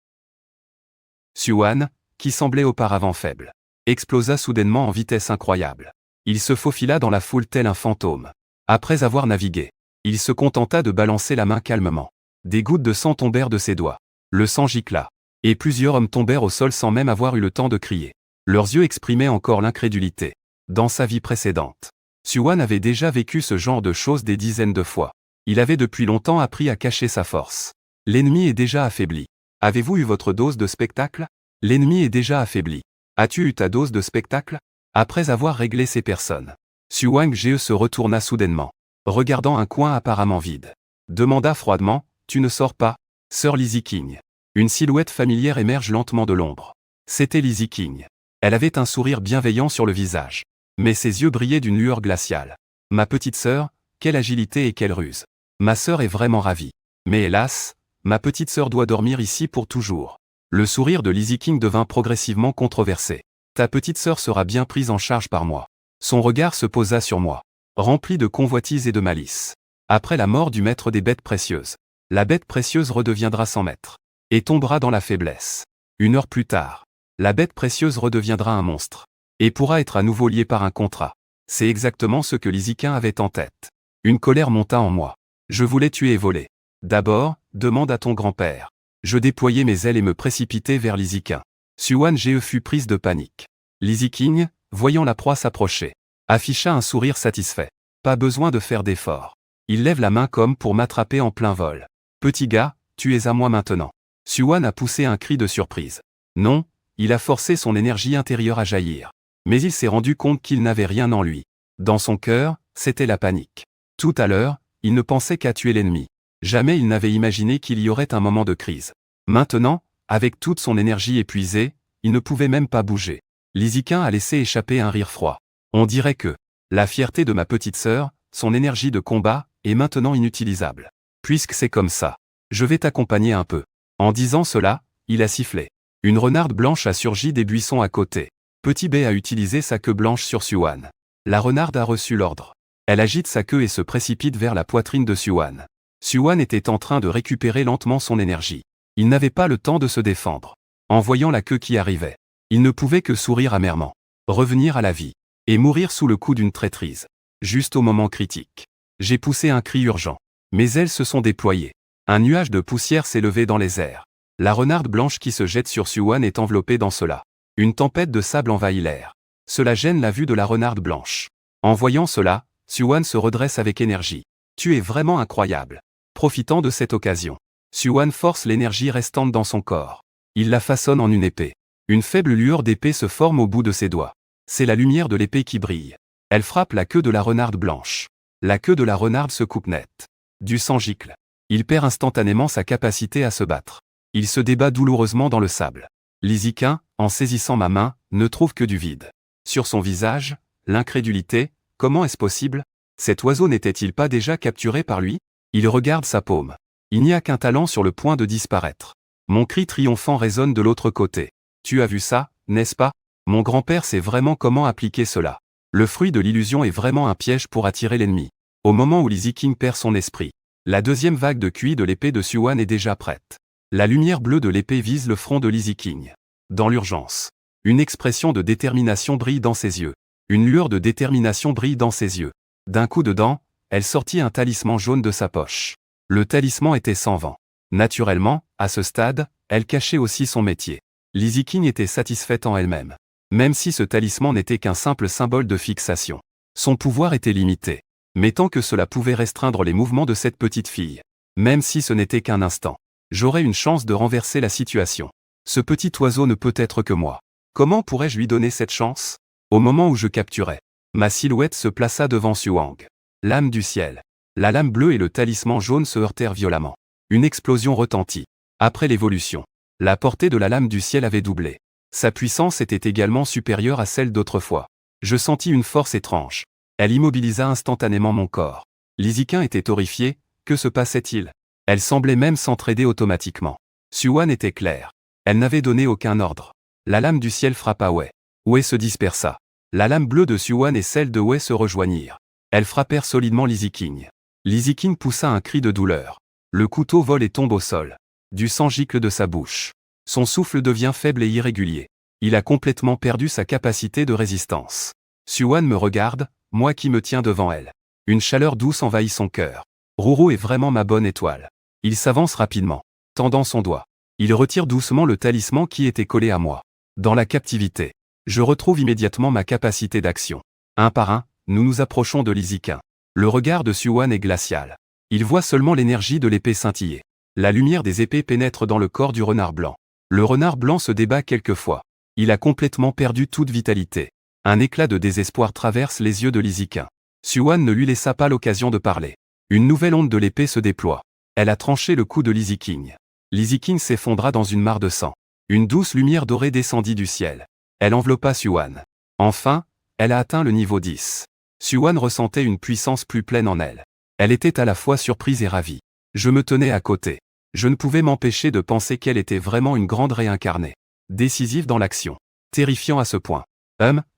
Siouan, qui semblait auparavant faible, explosa soudainement en vitesse incroyable. Il se faufila dans la foule tel un fantôme. Après avoir navigué, il se contenta de balancer la main calmement. Des gouttes de sang tombèrent de ses doigts. Le sang gicla. Et plusieurs hommes tombèrent au sol sans même avoir eu le temps de crier. Leurs yeux exprimaient encore l'incrédulité. Dans sa vie précédente, Siouan avait déjà vécu ce genre de choses des dizaines de fois. Il avait depuis longtemps appris à cacher sa force. L'ennemi est déjà affaibli. Avez-vous eu votre dose de spectacle? L'ennemi est déjà affaibli. As-tu eu ta dose de spectacle? Après avoir réglé ces personnes, Siouan Ge se retourna soudainement, regardant un coin apparemment vide. Demanda froidement, tu ne sors pas? Sœur Lizzie King. Une silhouette familière émerge lentement de l'ombre. C'était Lizzie King. Elle avait un sourire bienveillant sur le visage. Mais ses yeux brillaient d'une lueur glaciale. Ma petite sœur, quelle agilité et quelle ruse. Ma sœur est vraiment ravie. Mais hélas, Ma petite sœur doit dormir ici pour toujours. Le sourire de Lizzie King devint progressivement controversé. Ta petite sœur sera bien prise en charge par moi. Son regard se posa sur moi, rempli de convoitise et de malice. Après la mort du maître des bêtes précieuses, la bête précieuse redeviendra sans maître, et tombera dans la faiblesse. 1 heure plus tard, la bête précieuse redeviendra un monstre, et pourra être à nouveau liée par un contrat. C'est exactement ce que Lizzie King avait en tête. Une colère monta en moi. Je voulais tuer et voler. D'abord, demande à ton grand-père. Je déployai mes ailes et me précipitai vers Lizzie King. Suan Ge fut prise de panique. Lizzie King, voyant la proie s'approcher, afficha un sourire satisfait. Pas besoin de faire d'effort. Il lève la main comme pour m'attraper en plein vol. Petit gars, tu es à moi maintenant. Suan a poussé un cri de surprise. Non, il a forcé son énergie intérieure à jaillir. Mais il s'est rendu compte qu'il n'avait rien en lui. Dans son cœur, c'était la panique. Tout à l'heure, il ne pensait qu'à tuer l'ennemi. Jamais il n'avait imaginé qu'il y aurait un moment de crise. Maintenant, avec toute son énergie épuisée, il ne pouvait même pas bouger. Lizzie King a laissé échapper un rire froid. On dirait que la fierté de ma petite sœur, son énergie de combat, est maintenant inutilisable. Puisque c'est comme ça, je vais t'accompagner un peu. En disant cela, il a sifflé. Une renarde blanche a surgi des buissons à côté. Petit B a utilisé sa queue blanche sur Suan. La renarde a reçu l'ordre. Elle agite sa queue et se précipite vers la poitrine de Suan. Suan était en train de récupérer lentement son énergie. Il n'avait pas le temps de se défendre. En voyant la queue qui arrivait, il ne pouvait que sourire amèrement, revenir à la vie, et mourir sous le coup d'une traîtrise. Juste au moment critique. J'ai poussé un cri urgent. Mes ailes se sont déployées. Un nuage de poussière s'est levé dans les airs. La renarde blanche qui se jette sur Suan est enveloppée dans cela. Une tempête de sable envahit l'air. Cela gêne la vue de la renarde blanche. En voyant cela, Suan se redresse avec énergie. Tu es vraiment incroyable. Profitant de cette occasion, Suan force l'énergie restante dans son corps. Il la façonne en une épée. Une faible lueur d'épée se forme au bout de ses doigts. C'est la lumière de l'épée qui brille. Elle frappe la queue de la renarde blanche. La queue de la renarde se coupe net. Du sang gicle. Il perd instantanément sa capacité à se battre. Il se débat douloureusement dans le sable. Lizzie King, en saisissant ma main, ne trouve que du vide. Sur son visage, l'incrédulité. Comment est-ce possible? Cet oiseau n'était-il pas déjà capturé par lui? Il regarde sa paume. Il n'y a qu'un talent sur le point de disparaître. Mon cri triomphant résonne de l'autre côté. Tu as vu ça, n'est-ce pas? Mon grand-père sait vraiment comment appliquer cela. Le fruit de l'illusion est vraiment un piège pour attirer l'ennemi. Au moment où Lizzie King perd son esprit, la deuxième vague de QI de l'épée de Suan est déjà prête. La lumière bleue de l'épée vise le front de Lizzie King. Dans l'urgence, une expression de détermination brille dans ses yeux. Une lueur de détermination brille dans ses yeux. D'un coup de dent, elle sortit un talisman jaune de sa poche. Le talisman était sans vent. Naturellement, à ce stade, elle cachait aussi son métier. Lizzie King était satisfaite en elle-même. Même si ce talisman n'était qu'un simple symbole de fixation. Son pouvoir était limité. Mais tant que cela pouvait restreindre les mouvements de cette petite fille, même si ce n'était qu'un instant, j'aurais une chance de renverser la situation. Ce petit oiseau ne peut être que moi. Comment pourrais-je lui donner cette chance? Au moment où je capturais, ma silhouette se plaça devant Suang. Lame du ciel. La lame bleue et le talisman jaune se heurtèrent violemment. Une explosion retentit. Après l'évolution, la portée de la lame du ciel avait doublé. Sa puissance était également supérieure à celle d'autrefois. Je sentis une force étrange. Elle immobilisa instantanément mon corps. Lizzie King était horrifiée. Que se passait-il? Elle semblait même s'entraider automatiquement. Suan était claire. Elle n'avait donné aucun ordre. La lame du ciel frappa Wei. Wei se dispersa. La lame bleue de Suan et celle de Wei se rejoignirent. Elles frappèrent solidement Lizzie King. Lizzie King poussa un cri de douleur. Le couteau vole et tombe au sol. Du sang gicle de sa bouche. Son souffle devient faible et irrégulier. Il a complètement perdu sa capacité de résistance. Suan me regarde, moi qui me tiens devant elle. Une chaleur douce envahit son cœur. Ruru est vraiment ma bonne étoile. Il s'avance rapidement, tendant son doigt. Il retire doucement le talisman qui était collé à moi. Dans la captivité, je retrouve immédiatement ma capacité d'action. Un par un, nous nous approchons de Lizzie King. Le regard de Suan est glacial. Il voit seulement l'énergie de l'épée scintiller. La lumière des épées pénètre dans le corps du renard blanc. Le renard blanc se débat quelquefois. Il a complètement perdu toute vitalité. Un éclat de désespoir traverse les yeux de Lizzie King. Suan ne lui laissa pas l'occasion de parler. Une nouvelle onde de l'épée se déploie. Elle a tranché le cou de Lizzie King. Lizzie King s'effondra dans une mare de sang. Une douce lumière dorée descendit du ciel. Elle enveloppa Suan. Enfin, elle a atteint le niveau 10. Suan ressentait une puissance plus pleine en elle. Elle était à la fois surprise et ravie. Je me tenais à côté. Je ne pouvais m'empêcher de penser qu'elle était vraiment une grande réincarnée. Décisive dans l'action. Terrifiant à ce point.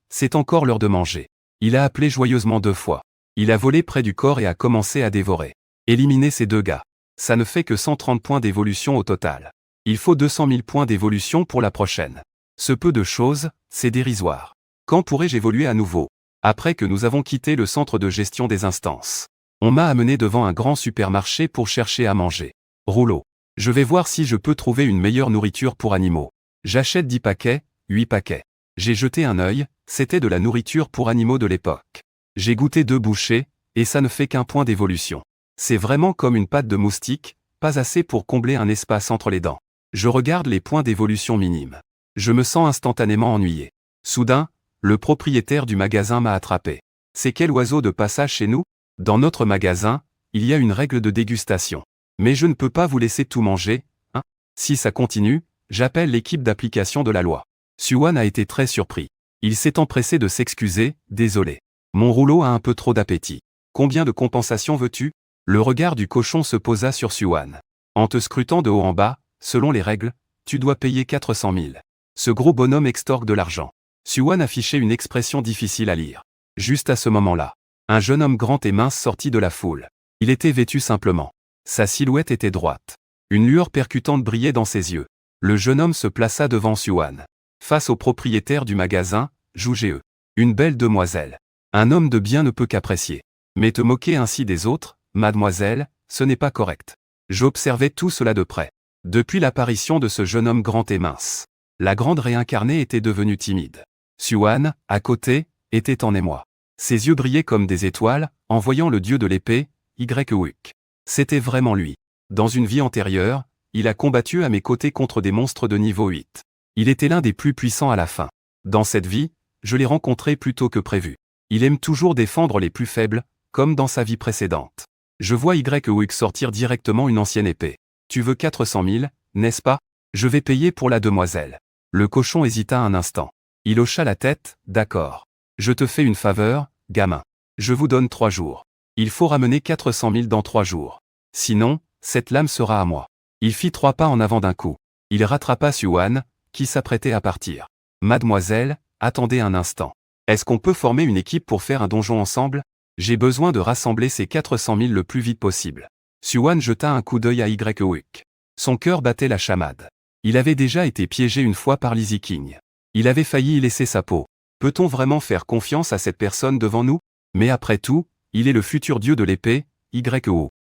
C'est encore l'heure de manger. Il a appelé joyeusement 2 fois. Il a volé près du corps et a commencé à dévorer. Éliminer ces 2 gars. Ça ne fait que 130 points d'évolution au total. Il faut 200 000 points d'évolution pour la prochaine. Ce peu de choses, c'est dérisoire. Quand pourrais-je évoluer à nouveau? Après que nous avons quitté le centre de gestion des instances. On m'a amené devant un grand supermarché pour chercher à manger. Rouleau. Je vais voir si je peux trouver une meilleure nourriture pour animaux. J'achète 10 paquets, 8 paquets. J'ai jeté un œil, c'était de la nourriture pour animaux de l'époque. J'ai goûté 2 bouchées, et ça ne fait qu'un point d'évolution. C'est vraiment comme une pâte de moustique, pas assez pour combler un espace entre les dents. Je regarde les points d'évolution minimes. Je me sens instantanément ennuyé. Soudain, le propriétaire du magasin m'a attrapé. C'est quel oiseau de passage chez nous? Dans notre magasin, il y a une règle de dégustation. Mais je ne peux pas vous laisser tout manger, hein? Si ça continue, j'appelle l'équipe d'application de la loi. Suwan a été très surpris. Il s'est empressé de s'excuser, désolé. Mon rouleau a un peu trop d'appétit. Combien de compensation veux-tu? Le regard du cochon se posa sur Suwan. En te scrutant de haut en bas, selon les règles, tu dois payer 400 000. Ce gros bonhomme extorque de l'argent. Suwan affichait une expression difficile à lire. Juste à ce moment-là, un jeune homme grand et mince sortit de la foule. Il était vêtu simplement. Sa silhouette était droite. Une lueur percutante brillait dans ses yeux. Le jeune homme se plaça devant Suwan. Face au propriétaire du magasin, Jougee. Une belle demoiselle. Un homme de bien ne peut qu'apprécier. Mais te moquer ainsi des autres, mademoiselle, ce n'est pas correct. J'observais tout cela de près. Depuis l'apparition de ce jeune homme grand et mince, la grande réincarnée était devenue timide. Suwan, à côté, était en émoi. Ses yeux brillaient comme des étoiles, en voyant le dieu de l'épée, Ygritte. C'était vraiment lui. Dans une vie antérieure, il a combattu à mes côtés contre des monstres de niveau 8. Il était l'un des plus puissants à la fin. Dans cette vie, je l'ai rencontré plus tôt que prévu. Il aime toujours défendre les plus faibles, comme dans sa vie précédente. Je vois Ygritte sortir directement une ancienne épée. Tu veux 400 000, n'est-ce pas? Je vais payer pour la demoiselle. Le cochon hésita un instant. Il hocha la tête, d'accord. Je te fais une faveur, gamin. Je vous donne 3 jours. Il faut ramener 400 000 dans 3 jours. Sinon, cette lame sera à moi. Il fit 3 pas en avant d'un coup. Il rattrapa Suwan, qui s'apprêtait à partir. Mademoiselle, attendez un instant. Est-ce qu'on peut former une équipe pour faire un donjon ensemble? J'ai besoin de rassembler ces 400 000 le plus vite possible. Suwan jeta un coup d'œil à Ygritte. Son cœur battait la chamade. Il avait déjà été piégé une fois par Lizzie King. Il avait failli y laisser sa peau. Peut-on vraiment faire confiance à cette personne devant nous? Mais après tout, il est le futur dieu de l'épée, Ygritte.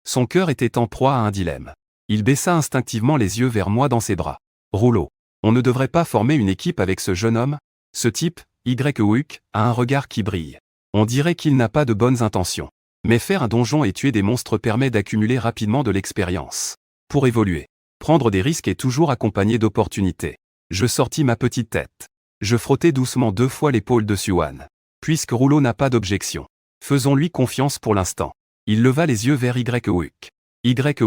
Son cœur était en proie à un dilemme. Il baissa instinctivement les yeux vers moi dans ses bras. Rouleau. On ne devrait pas former une équipe avec ce jeune homme? Ce type, Ygritte, a un regard qui brille. On dirait qu'il n'a pas de bonnes intentions. Mais faire un donjon et tuer des monstres permet d'accumuler rapidement de l'expérience. Pour évoluer, prendre des risques est toujours accompagné d'opportunités. Je sortis ma petite tête. Je frottai doucement 2 fois l'épaule de Suwan. Puisque Rouleau n'a pas d'objection, faisons-lui confiance pour l'instant. Il leva les yeux vers Ygritte. Ygritte.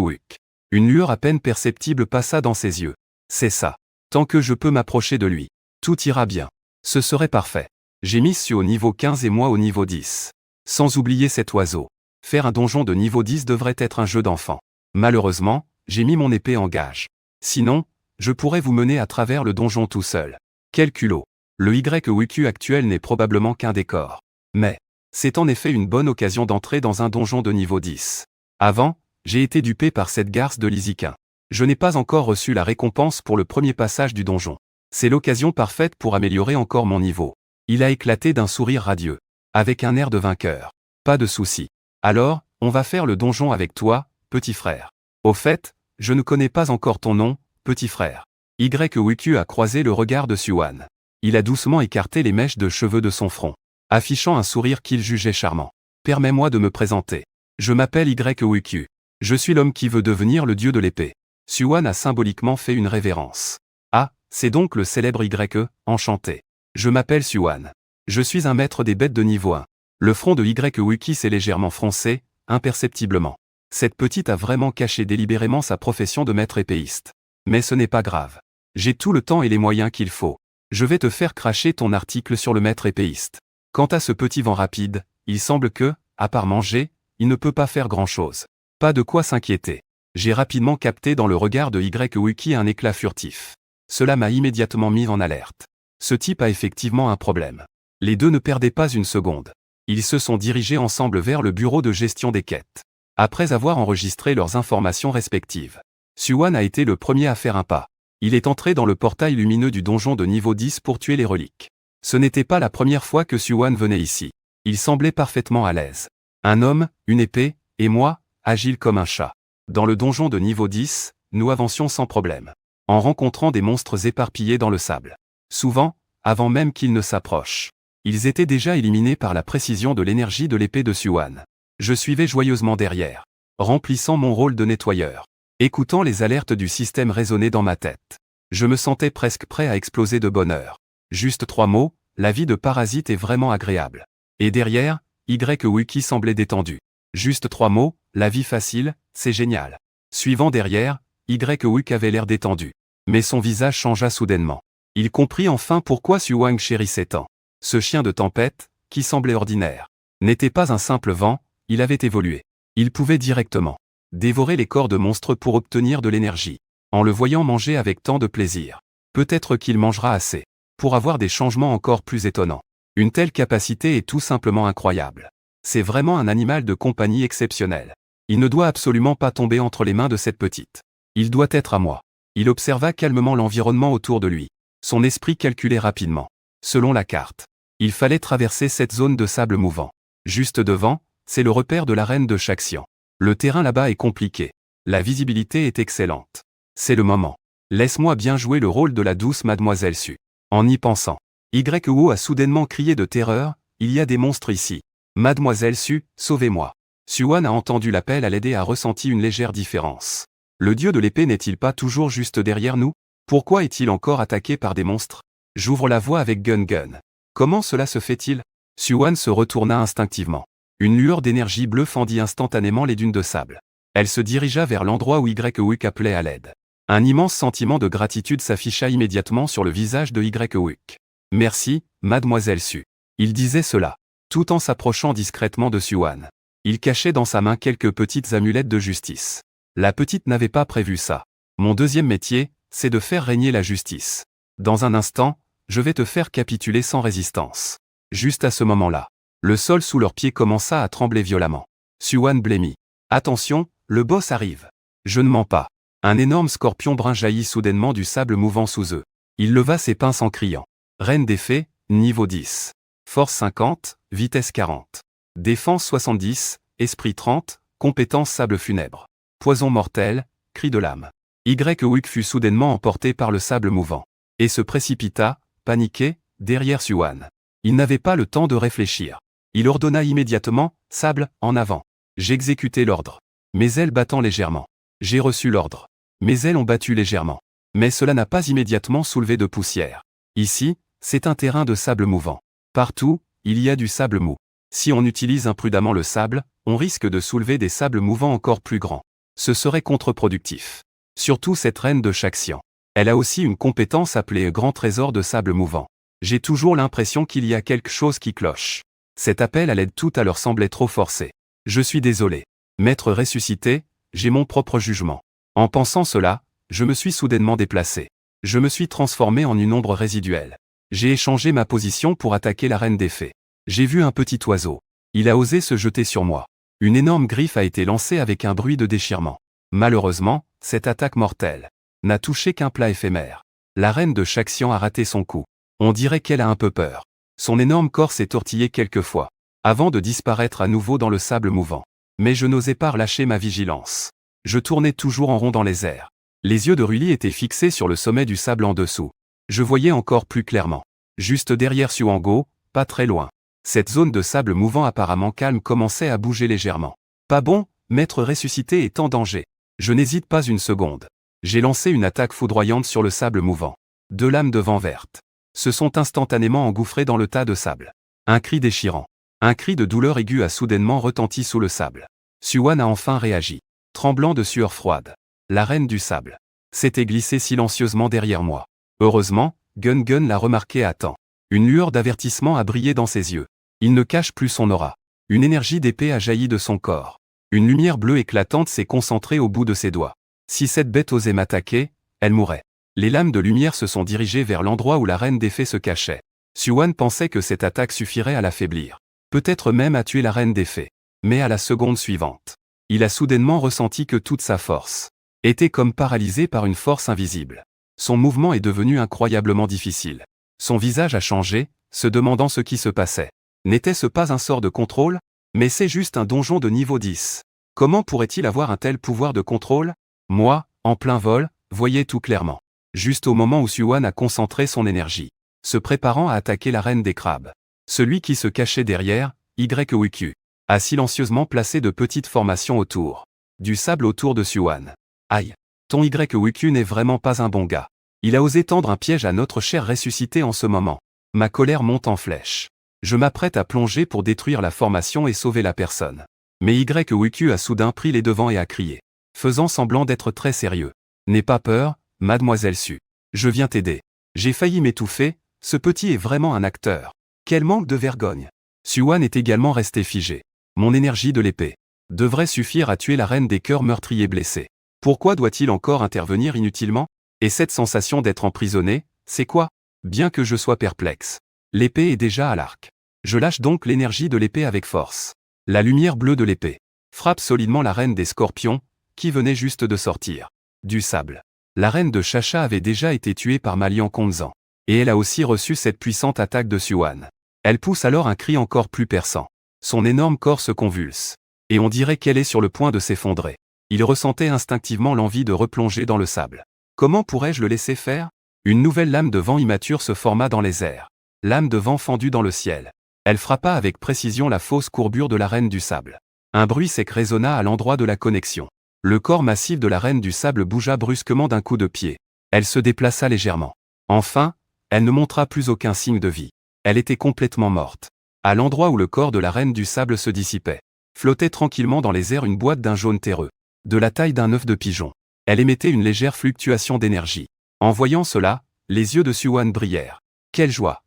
Une lueur à peine perceptible passa dans ses yeux. C'est ça. Tant que je peux m'approcher de lui, tout ira bien. Ce serait parfait. J'ai mis Su au niveau 15 et moi au niveau 10. Sans oublier cet oiseau. Faire un donjon de niveau 10 devrait être un jeu d'enfant. Malheureusement, j'ai mis mon épée en gage. Sinon, je pourrais vous mener à travers le donjon tout seul. Quel culot. Le Ygritte actuel n'est probablement qu'un décor. Mais, c'est en effet une bonne occasion d'entrer dans un donjon de niveau 10. Avant, j'ai été dupé par cette garce de Lysicain. Je n'ai pas encore reçu la récompense pour le premier passage du donjon. C'est l'occasion parfaite pour améliorer encore mon niveau. Il a éclaté d'un sourire radieux. Avec un air de vainqueur. Pas de souci. Alors, on va faire le donjon avec toi, petit frère. Au fait, je ne connais pas encore ton nom, petit frère. Ygritte a croisé le regard de Suwan. Il a doucement écarté les mèches de cheveux de son front, affichant un sourire qu'il jugeait charmant. Permets-moi de me présenter. Je m'appelle Ygritte. Je suis l'homme qui veut devenir le dieu de l'épée. Suwan a symboliquement fait une révérence. Ah, c'est donc le célèbre Ygritte, enchanté. Je m'appelle Suwan. Je suis un maître des bêtes de niveau 1. Le front de Ygritte s'est légèrement froncé, imperceptiblement. Cette petite a vraiment caché délibérément sa profession de maître épéiste. Mais ce n'est pas grave. J'ai tout le temps et les moyens qu'il faut. Je vais te faire cracher ton article sur le maître épéiste. Quant à ce petit vent rapide, il semble que, à part manger, il ne peut pas faire grand-chose. Pas de quoi s'inquiéter. J'ai rapidement capté dans le regard de Wiki un éclat furtif. Cela m'a immédiatement mis en alerte. Ce type a effectivement un problème. Les deux ne perdaient pas une seconde. Ils se sont dirigés ensemble vers le bureau de gestion des quêtes. Après avoir enregistré leurs informations respectives, Suwan a été le premier à faire un pas. Il est entré dans le portail lumineux du donjon de niveau 10 pour tuer les reliques. Ce n'était pas la première fois que Suwan venait ici. Il semblait parfaitement à l'aise. Un homme, une épée, et moi, agile comme un chat. Dans le donjon de niveau 10, nous avancions sans problème, en rencontrant des monstres éparpillés dans le sable. Souvent, avant même qu'ils ne s'approchent, ils étaient déjà éliminés par la précision de l'énergie de l'épée de Suwan. Je suivais joyeusement derrière, remplissant mon rôle de nettoyeur. Écoutant les alertes du système résonner dans ma tête, je me sentais presque prêt à exploser de bonheur. Juste 3 mots, la vie de parasite est vraiment agréable. Et derrière, Wiki semblait détendu. Juste 3 mots, la vie facile, c'est génial. Suivant derrière, Wiki avait l'air détendu. Mais son visage changea soudainement. Il comprit enfin pourquoi Suwan chérissait tant. Ce chien de tempête, qui semblait ordinaire, n'était pas un simple vent, il avait évolué. Il pouvait directement dévorer les corps de monstres pour obtenir de l'énergie. En le voyant manger avec tant de plaisir, peut-être qu'il mangera assez pour avoir des changements encore plus étonnants. Une telle capacité est tout simplement incroyable. C'est vraiment un animal de compagnie exceptionnel. Il ne doit absolument pas tomber entre les mains de cette petite. Il doit être à moi. Il observa calmement l'environnement autour de lui. Son esprit calculait rapidement. Selon la carte, il fallait traverser cette zone de sable mouvant. Juste devant, c'est le repère de l'arène de Shaxian. Le terrain là-bas est compliqué. La visibilité est excellente. C'est le moment. Laisse-moi bien jouer le rôle de la douce mademoiselle Su. En y pensant, Wu a soudainement crié de terreur, il y a des monstres ici. Mademoiselle Su, sauvez-moi. Suwan a entendu l'appel à l'aide et a ressenti une légère différence. Le dieu de l'épée n'est-il pas toujours juste derrière nous? Pourquoi est-il encore attaqué par des monstres? J'ouvre la voie avec Gun. Comment cela se fait-il? Suwan se retourna instinctivement. Une lueur d'énergie bleue fendit instantanément les dunes de sable. Elle se dirigea vers l'endroit où Wiki appelait à l'aide. Un immense sentiment de gratitude s'afficha immédiatement sur le visage de Wiki. Merci, mademoiselle Su. Il disait cela, tout en s'approchant discrètement de Suwan. Il cachait dans sa main quelques petites amulettes de justice. La petite n'avait pas prévu ça. Mon deuxième métier, c'est de faire régner la justice. Dans un instant, je vais te faire capituler sans résistance. Juste à ce moment-là, le sol sous leurs pieds commença à trembler violemment. Suwan blêmit. Attention, le boss arrive. Je ne mens pas. Un énorme scorpion brun jaillit soudainement du sable mouvant sous eux. Il leva ses pinces en criant. Reine des fées, niveau 10. Force 50, vitesse 40. Défense 70, esprit 30, compétence sable funèbre. Poison mortel, cri de l'âme. Wiki fut soudainement emporté par le sable mouvant. Et se précipita, paniqué, derrière Suwan. Il n'avait pas le temps de réfléchir. Il ordonna immédiatement, sable, en avant. J'exécutai l'ordre. Mes ailes battant légèrement. J'ai reçu l'ordre. Mes ailes ont battu légèrement. Mais cela n'a pas immédiatement soulevé de poussière. Ici, c'est un terrain de sable mouvant. Partout, il y a du sable mou. Si on utilise imprudemment le sable, on risque de soulever des sables mouvants encore plus grands. Ce serait contre-productif. Surtout cette reine de Shaxian. Elle a aussi une compétence appelée Grand Trésor de sable mouvant. J'ai toujours l'impression qu'il y a quelque chose qui cloche. Cet appel à l'aide tout à l'heure semblait trop forcé. Je suis désolé. Maître ressuscité, j'ai mon propre jugement. En pensant cela, je me suis soudainement déplacé. Je me suis transformé en une ombre résiduelle. J'ai échangé ma position pour attaquer la reine des fées. J'ai vu un petit oiseau. Il a osé se jeter sur moi. Une énorme griffe a été lancée avec un bruit de déchirement. Malheureusement, cette attaque mortelle n'a touché qu'un plat éphémère. La reine de Shaxian a raté son coup. On dirait qu'elle a un peu peur. Son énorme corps s'est tortillé quelques fois, avant de disparaître à nouveau dans le sable mouvant. Mais je n'osais pas relâcher ma vigilance. Je tournais toujours en rond dans les airs. Les yeux de Ruli étaient fixés sur le sommet du sable en dessous. Je voyais encore plus clairement. Juste derrière Suango, pas très loin. Cette zone de sable mouvant apparemment calme commençait à bouger légèrement. Pas bon, maître ressuscité est en danger. Je n'hésite pas une seconde. J'ai lancé une attaque foudroyante sur le sable mouvant. 2 lames de vent vertes se sont instantanément engouffrées dans le tas de sable. Un cri déchirant. Un cri de douleur aiguë a soudainement retenti sous le sable. Suwan a enfin réagi. Tremblant de sueur froide. La reine du sable s'était glissée silencieusement derrière moi. Heureusement, Gun l'a remarqué à temps. Une lueur d'avertissement a brillé dans ses yeux. Il ne cache plus son aura. Une énergie d'épée a jailli de son corps. Une lumière bleue éclatante s'est concentrée au bout de ses doigts. Si cette bête osait m'attaquer, elle mourrait. Les lames de lumière se sont dirigées vers l'endroit où la reine des fées se cachait. Xuan pensait que cette attaque suffirait à l'affaiblir. Peut-être même à tuer la reine des fées. Mais à la seconde suivante, il a soudainement ressenti que toute sa force était comme paralysée par une force invisible. Son mouvement est devenu incroyablement difficile. Son visage a changé, se demandant ce qui se passait. N'était-ce pas un sort de contrôle? Mais c'est juste un donjon de niveau 10. Comment pourrait-il avoir un tel pouvoir de contrôle? Moi, en plein vol, voyais tout clairement. Juste au moment où Xuan a concentré son énergie, se préparant à attaquer la reine des crabes. Celui qui se cachait derrière, YWQ, a silencieusement placé de petites formations autour. Du sable autour de Xuan. Aïe. Ton YWQ n'est vraiment pas un bon gars. Il a osé tendre un piège à notre cher ressuscité en ce moment. Ma colère monte en flèche. Je m'apprête à plonger pour détruire la formation et sauver la personne. Mais YWQ a soudain pris les devants et a crié, faisant semblant d'être très sérieux. N'aie pas peur, mademoiselle Su. Je viens t'aider. J'ai failli m'étouffer, ce petit est vraiment un acteur. Quel manque de vergogne. Xuan est également resté figé. Mon énergie de l'épée devrait suffire à tuer la reine des cœurs meurtriers blessés. Pourquoi doit-il encore intervenir inutilement? Et cette sensation d'être emprisonné, c'est quoi? Bien que je sois perplexe. L'épée est déjà à l'arc. Je lâche donc l'énergie de l'épée avec force. La lumière bleue de l'épée frappe solidement la reine des scorpions, qui venait juste de sortir du sable. La reine de Chacha avait déjà été tuée par Malian Konzan. Et elle a aussi reçu cette puissante attaque de Xuan. Elle pousse alors un cri encore plus perçant. Son énorme corps se convulse. Et on dirait qu'elle est sur le point de s'effondrer. Il ressentait instinctivement l'envie de replonger dans le sable. Comment pourrais-je le laisser faire? Une nouvelle lame de vent immature se forma dans les airs. Lame de vent fendue dans le ciel. Elle frappa avec précision la fausse courbure de la reine du sable. Un bruit sec résonna à l'endroit de la connexion. Le corps massif de la reine du sable bougea brusquement d'un coup de pied. Elle se déplaça légèrement. Enfin, elle ne montra plus aucun signe de vie. Elle était complètement morte. À l'endroit où le corps de la reine du sable se dissipait, flottait tranquillement dans les airs une boîte d'un jaune terreux, de la taille d'un œuf de pigeon. Elle émettait une légère fluctuation d'énergie. En voyant cela, les yeux de Xuan brillèrent. Quelle joie!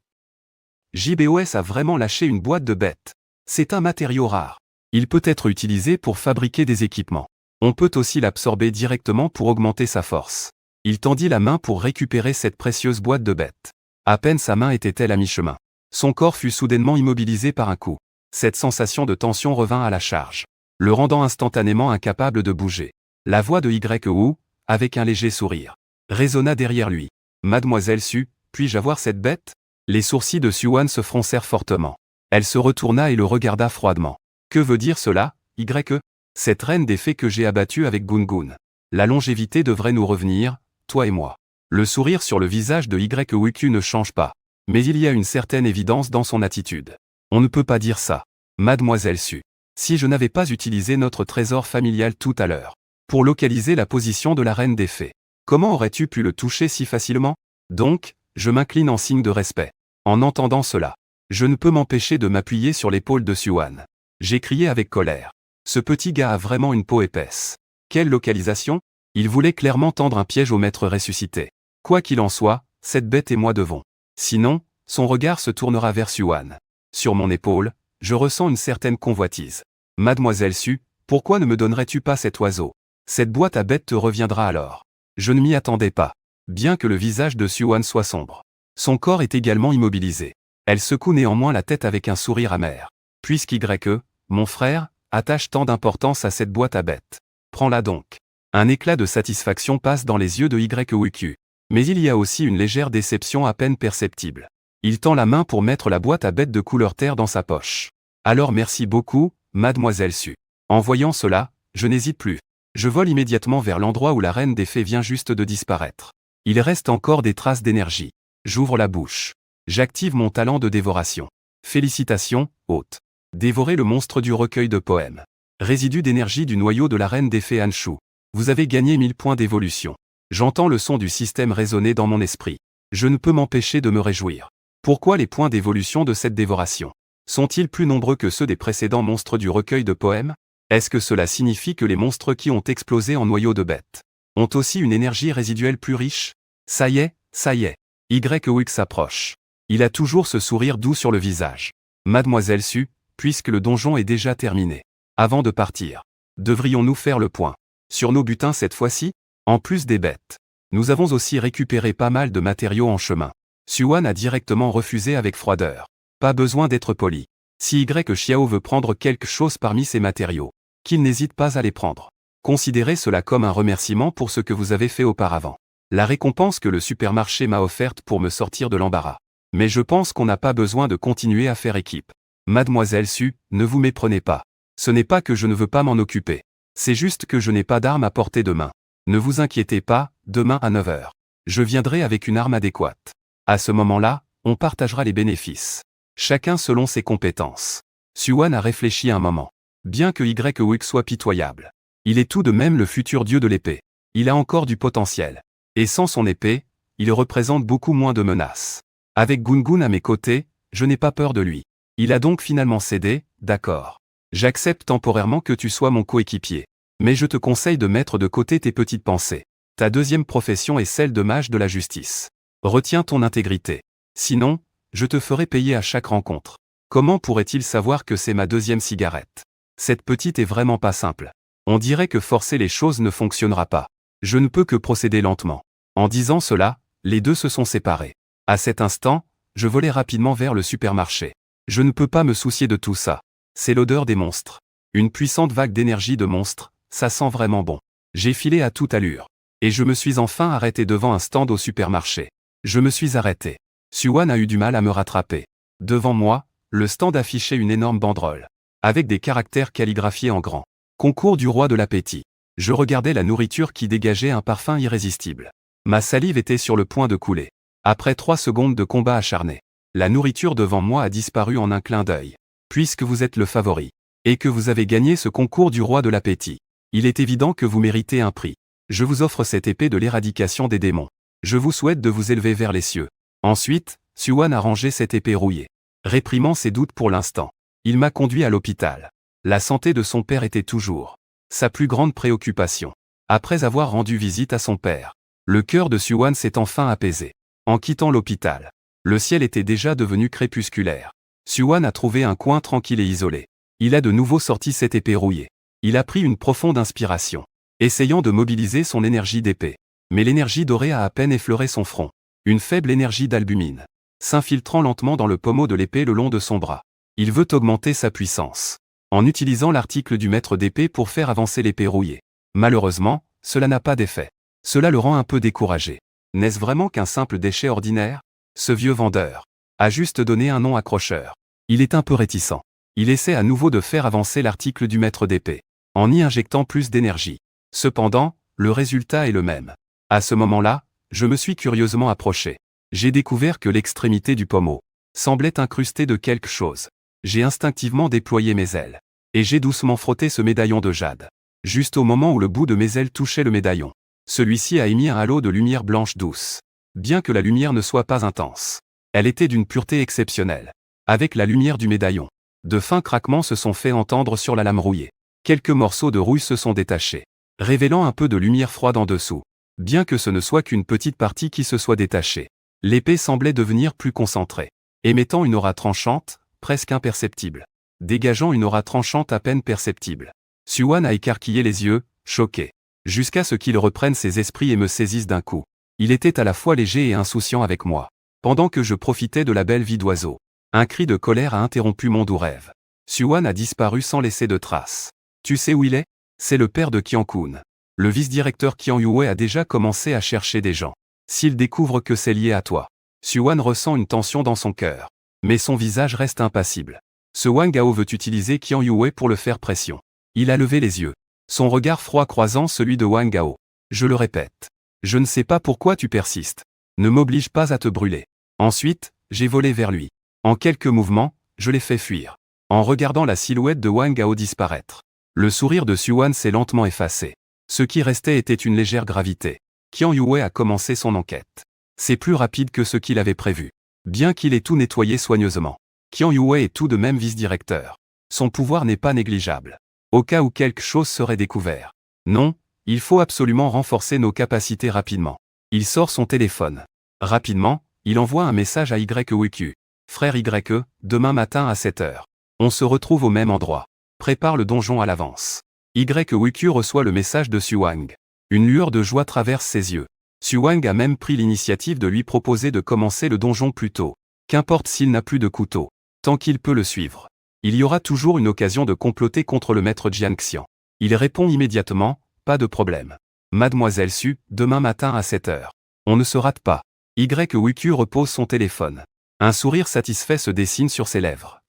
JBOS a vraiment lâché une boîte de bête. C'est un matériau rare. Il peut être utilisé pour fabriquer des équipements. On peut aussi l'absorber directement pour augmenter sa force. Il tendit la main pour récupérer cette précieuse boîte de bête. À peine sa main était-elle à mi-chemin. Son corps fut soudainement immobilisé par un coup. Cette sensation de tension revint à la charge, le rendant instantanément incapable de bouger. La voix de YWU, avec un léger sourire, résonna derrière lui. Mademoiselle Su, puis-je avoir cette bête? Les sourcils de Xuan se froncèrent fortement. Elle se retourna et le regarda froidement. Que veut dire cela, YWU? Cette reine des fées que j'ai abattue avec Gungun. La longévité devrait nous revenir, toi et moi. Le sourire sur le visage de YWQ ne change pas. Mais il y a une certaine évidence dans son attitude. On ne peut pas dire ça. Mademoiselle Su. Si je n'avais pas utilisé notre trésor familial tout à l'heure, pour localiser la position de la reine des fées, comment aurais-tu pu le toucher si facilement? Donc, je m'incline en signe de respect. En entendant cela, je ne peux m'empêcher de m'appuyer sur l'épaule de Xuan. J'ai crié avec colère. Ce petit gars a vraiment une peau épaisse. Quelle localisation? Il voulait clairement tendre un piège au maître ressuscité. Quoi qu'il en soit, cette bête et moi devons. Sinon, son regard se tournera vers Xuan. Sur mon épaule, je ressens une certaine convoitise. Mademoiselle Su, pourquoi ne me donnerais-tu pas cet oiseau? Cette boîte à bêtes te reviendra alors. Je ne m'y attendais pas. Bien que le visage de Xuan soit sombre, son corps est également immobilisé. Elle secoue néanmoins la tête avec un sourire amer. Puisqu'YWU, mon frère, attache tant d'importance à cette boîte à bêtes. Prends-la donc. Un éclat de satisfaction passe dans les yeux de YWQ. Mais il y a aussi une légère déception à peine perceptible. Il tend la main pour mettre la boîte à bêtes de couleur terre dans sa poche. Alors merci beaucoup, mademoiselle Su. En voyant cela, je n'hésite plus. Je vole immédiatement vers l'endroit où la reine des fées vient juste de disparaître. Il reste encore des traces d'énergie. J'ouvre la bouche. J'active mon talent de dévoration. Félicitations, hôte. Dévorez le monstre du recueil de poèmes. Résidu d'énergie du noyau de la reine des fées Anshu. Vous avez gagné 1000 points d'évolution. J'entends le son du système résonner dans mon esprit. Je ne peux m'empêcher de me réjouir. Pourquoi les points d'évolution de cette dévoration sont-ils plus nombreux que ceux des précédents monstres du recueil de poèmes? Est-ce que cela signifie que les monstres qui ont explosé en noyau de bêtes ont aussi une énergie résiduelle plus riche? Ça y est, ça y est. YWU s'approche. Il a toujours ce sourire doux sur le visage. Mademoiselle Su, puisque le donjon est déjà terminé. Avant de partir, Devrions-nous faire le point sur nos butins cette fois-ci? En plus des bêtes, nous avons aussi récupéré pas mal de matériaux en chemin. Suan a directement refusé avec froideur. Pas besoin d'être poli. Si Y Xiao veut prendre quelque chose parmi ces matériaux, qu'il n'hésite pas à les prendre. Considérez cela comme un remerciement pour ce que vous avez fait auparavant. La récompense que le supermarché m'a offerte pour me sortir de l'embarras. Mais je pense qu'on n'a pas besoin de continuer à faire équipe. Mademoiselle Su, ne vous méprenez pas. Ce n'est pas que je ne veux pas m'en occuper. C'est juste que je n'ai pas d'arme à portée de main. Ne vous inquiétez pas, demain à 9 h. Je viendrai avec une arme adéquate. À ce moment-là, on partagera les bénéfices. Chacun selon ses compétences. Suan a réfléchi un moment. Bien que Y soit pitoyable, il est tout de même le futur dieu de l'épée. Il a encore du potentiel. Et sans son épée, il représente beaucoup moins de menaces. Avec Gungun à mes côtés, je n'ai pas peur de lui. Il a donc finalement cédé, d'accord. J'accepte temporairement que tu sois mon coéquipier. Mais je te conseille de mettre de côté tes petites pensées. Ta deuxième profession est celle de mage de la justice. Retiens ton intégrité. Sinon, je te ferai payer à chaque rencontre. Comment pourrait-il savoir que c'est ma deuxième cigarette? Cette petite est vraiment pas simple. On dirait que forcer les choses ne fonctionnera pas. Je ne peux que procéder lentement. En disant cela, les deux se sont séparés. À cet instant, je volai rapidement vers le supermarché. Je ne peux pas me soucier de tout ça. C'est l'odeur des monstres. Une puissante vague d'énergie de monstres, ça sent vraiment bon. J'ai filé à toute allure. Et je me suis enfin arrêté devant un stand au supermarché. Je me suis arrêté. Suan a eu du mal à me rattraper. Devant moi, le stand affichait une énorme banderole. Avec des caractères calligraphiés en grand. Concours du roi de l'appétit. Je regardais la nourriture qui dégageait un parfum irrésistible. Ma salive était sur le point de couler. Après 3 secondes de combat acharné, la nourriture devant moi a disparu en un clin d'œil. Puisque vous êtes le favori, et que vous avez gagné ce concours du roi de l'appétit, il est évident que vous méritez un prix. Je vous offre cette épée de l'éradication des démons. Je vous souhaite de vous élever vers les cieux. Ensuite, Suan a rangé cette épée rouillée. Réprimant ses doutes pour l'instant, il m'a conduit à l'hôpital. La santé de son père était toujours sa plus grande préoccupation. Après avoir rendu visite à son père, le cœur de Suan s'est enfin apaisé. En quittant l'hôpital, le ciel était déjà devenu crépusculaire. Suan a trouvé un coin tranquille et isolé. Il a de nouveau sorti cette épée rouillée. Il a pris une profonde inspiration, essayant de mobiliser son énergie d'épée. Mais l'énergie dorée a à peine effleuré son front. Une faible énergie d'albumine, s'infiltrant lentement dans le pommeau de l'épée le long de son bras. Il veut augmenter sa puissance, en utilisant l'article du maître d'épée pour faire avancer l'épée rouillée. Malheureusement, cela n'a pas d'effet. Cela le rend un peu découragé. N'est-ce vraiment qu'un simple déchet ordinaire? Ce vieux vendeur a juste donné un nom accrocheur. Il est un peu réticent. Il essaie à nouveau de faire avancer l'article du maître d'épée, en y injectant plus d'énergie. Cependant, le résultat est le même. À ce moment-là, je me suis curieusement approché. J'ai découvert que l'extrémité du pommeau semblait incrustée de quelque chose. J'ai instinctivement déployé mes ailes. Et j'ai doucement frotté ce médaillon de jade. Juste au moment où le bout de mes ailes touchait le médaillon, celui-ci a émis un halo de lumière blanche douce. Bien que la lumière ne soit pas intense, elle était d'une pureté exceptionnelle. Avec la lumière du médaillon, de fins craquements se sont fait entendre sur la lame rouillée. Quelques morceaux de rouille se sont détachés, révélant un peu de lumière froide en dessous. Bien que ce ne soit qu'une petite partie qui se soit détachée, l'épée semblait devenir plus concentrée, émettant une aura tranchante, presque imperceptible, dégageant une aura tranchante à peine perceptible. Suan a écarquillé les yeux, choqué, jusqu'à ce qu'il reprenne ses esprits et me saisisse d'un coup. Il était à la fois léger et insouciant avec moi. Pendant que je profitais de la belle vie d'oiseau, un cri de colère a interrompu mon doux rêve. Suan a disparu sans laisser de traces. Tu sais où il est? C'est le père de Qian-kun. Le vice-directeur Qian Yue a déjà commencé à chercher des gens. S'il découvre que c'est lié à toi, Suan ressent une tension dans son cœur. Mais son visage reste impassible. Ce Wang Gao veut utiliser Qian Yue pour le faire pression. Il a levé les yeux, son regard froid croisant celui de Wang Gao. Je le répète. Je ne sais pas pourquoi tu persistes. Ne m'oblige pas à te brûler. Ensuite, j'ai volé vers lui. En quelques mouvements, je l'ai fait fuir. En regardant la silhouette de Wang Gao disparaître, le sourire de Suan s'est lentement effacé. Ce qui restait était une légère gravité. Qian Yue a commencé son enquête. C'est plus rapide que ce qu'il avait prévu. Bien qu'il ait tout nettoyé soigneusement, Qian Yue est tout de même vice-directeur. Son pouvoir n'est pas négligeable. Au cas où quelque chose serait découvert. Non, il faut absolument renforcer nos capacités rapidement. Il sort son téléphone. Rapidement, il envoie un message à YQ. Frère YE, demain matin à 7 h. On se retrouve au même endroit. Prépare le donjon à l'avance. YWQ reçoit le message de Xuang. Une lueur de joie traverse ses yeux. Xuang a même pris l'initiative de lui proposer de commencer le donjon plus tôt. Qu'importe s'il n'a plus de couteau. Tant qu'il peut le suivre. Il y aura toujours une occasion de comploter contre le maître Jianxian. Il répond immédiatement, pas de problème. Mademoiselle Su, demain matin à 7 heures. On ne se rate pas. YWQ repose son téléphone. Un sourire satisfait se dessine sur ses lèvres.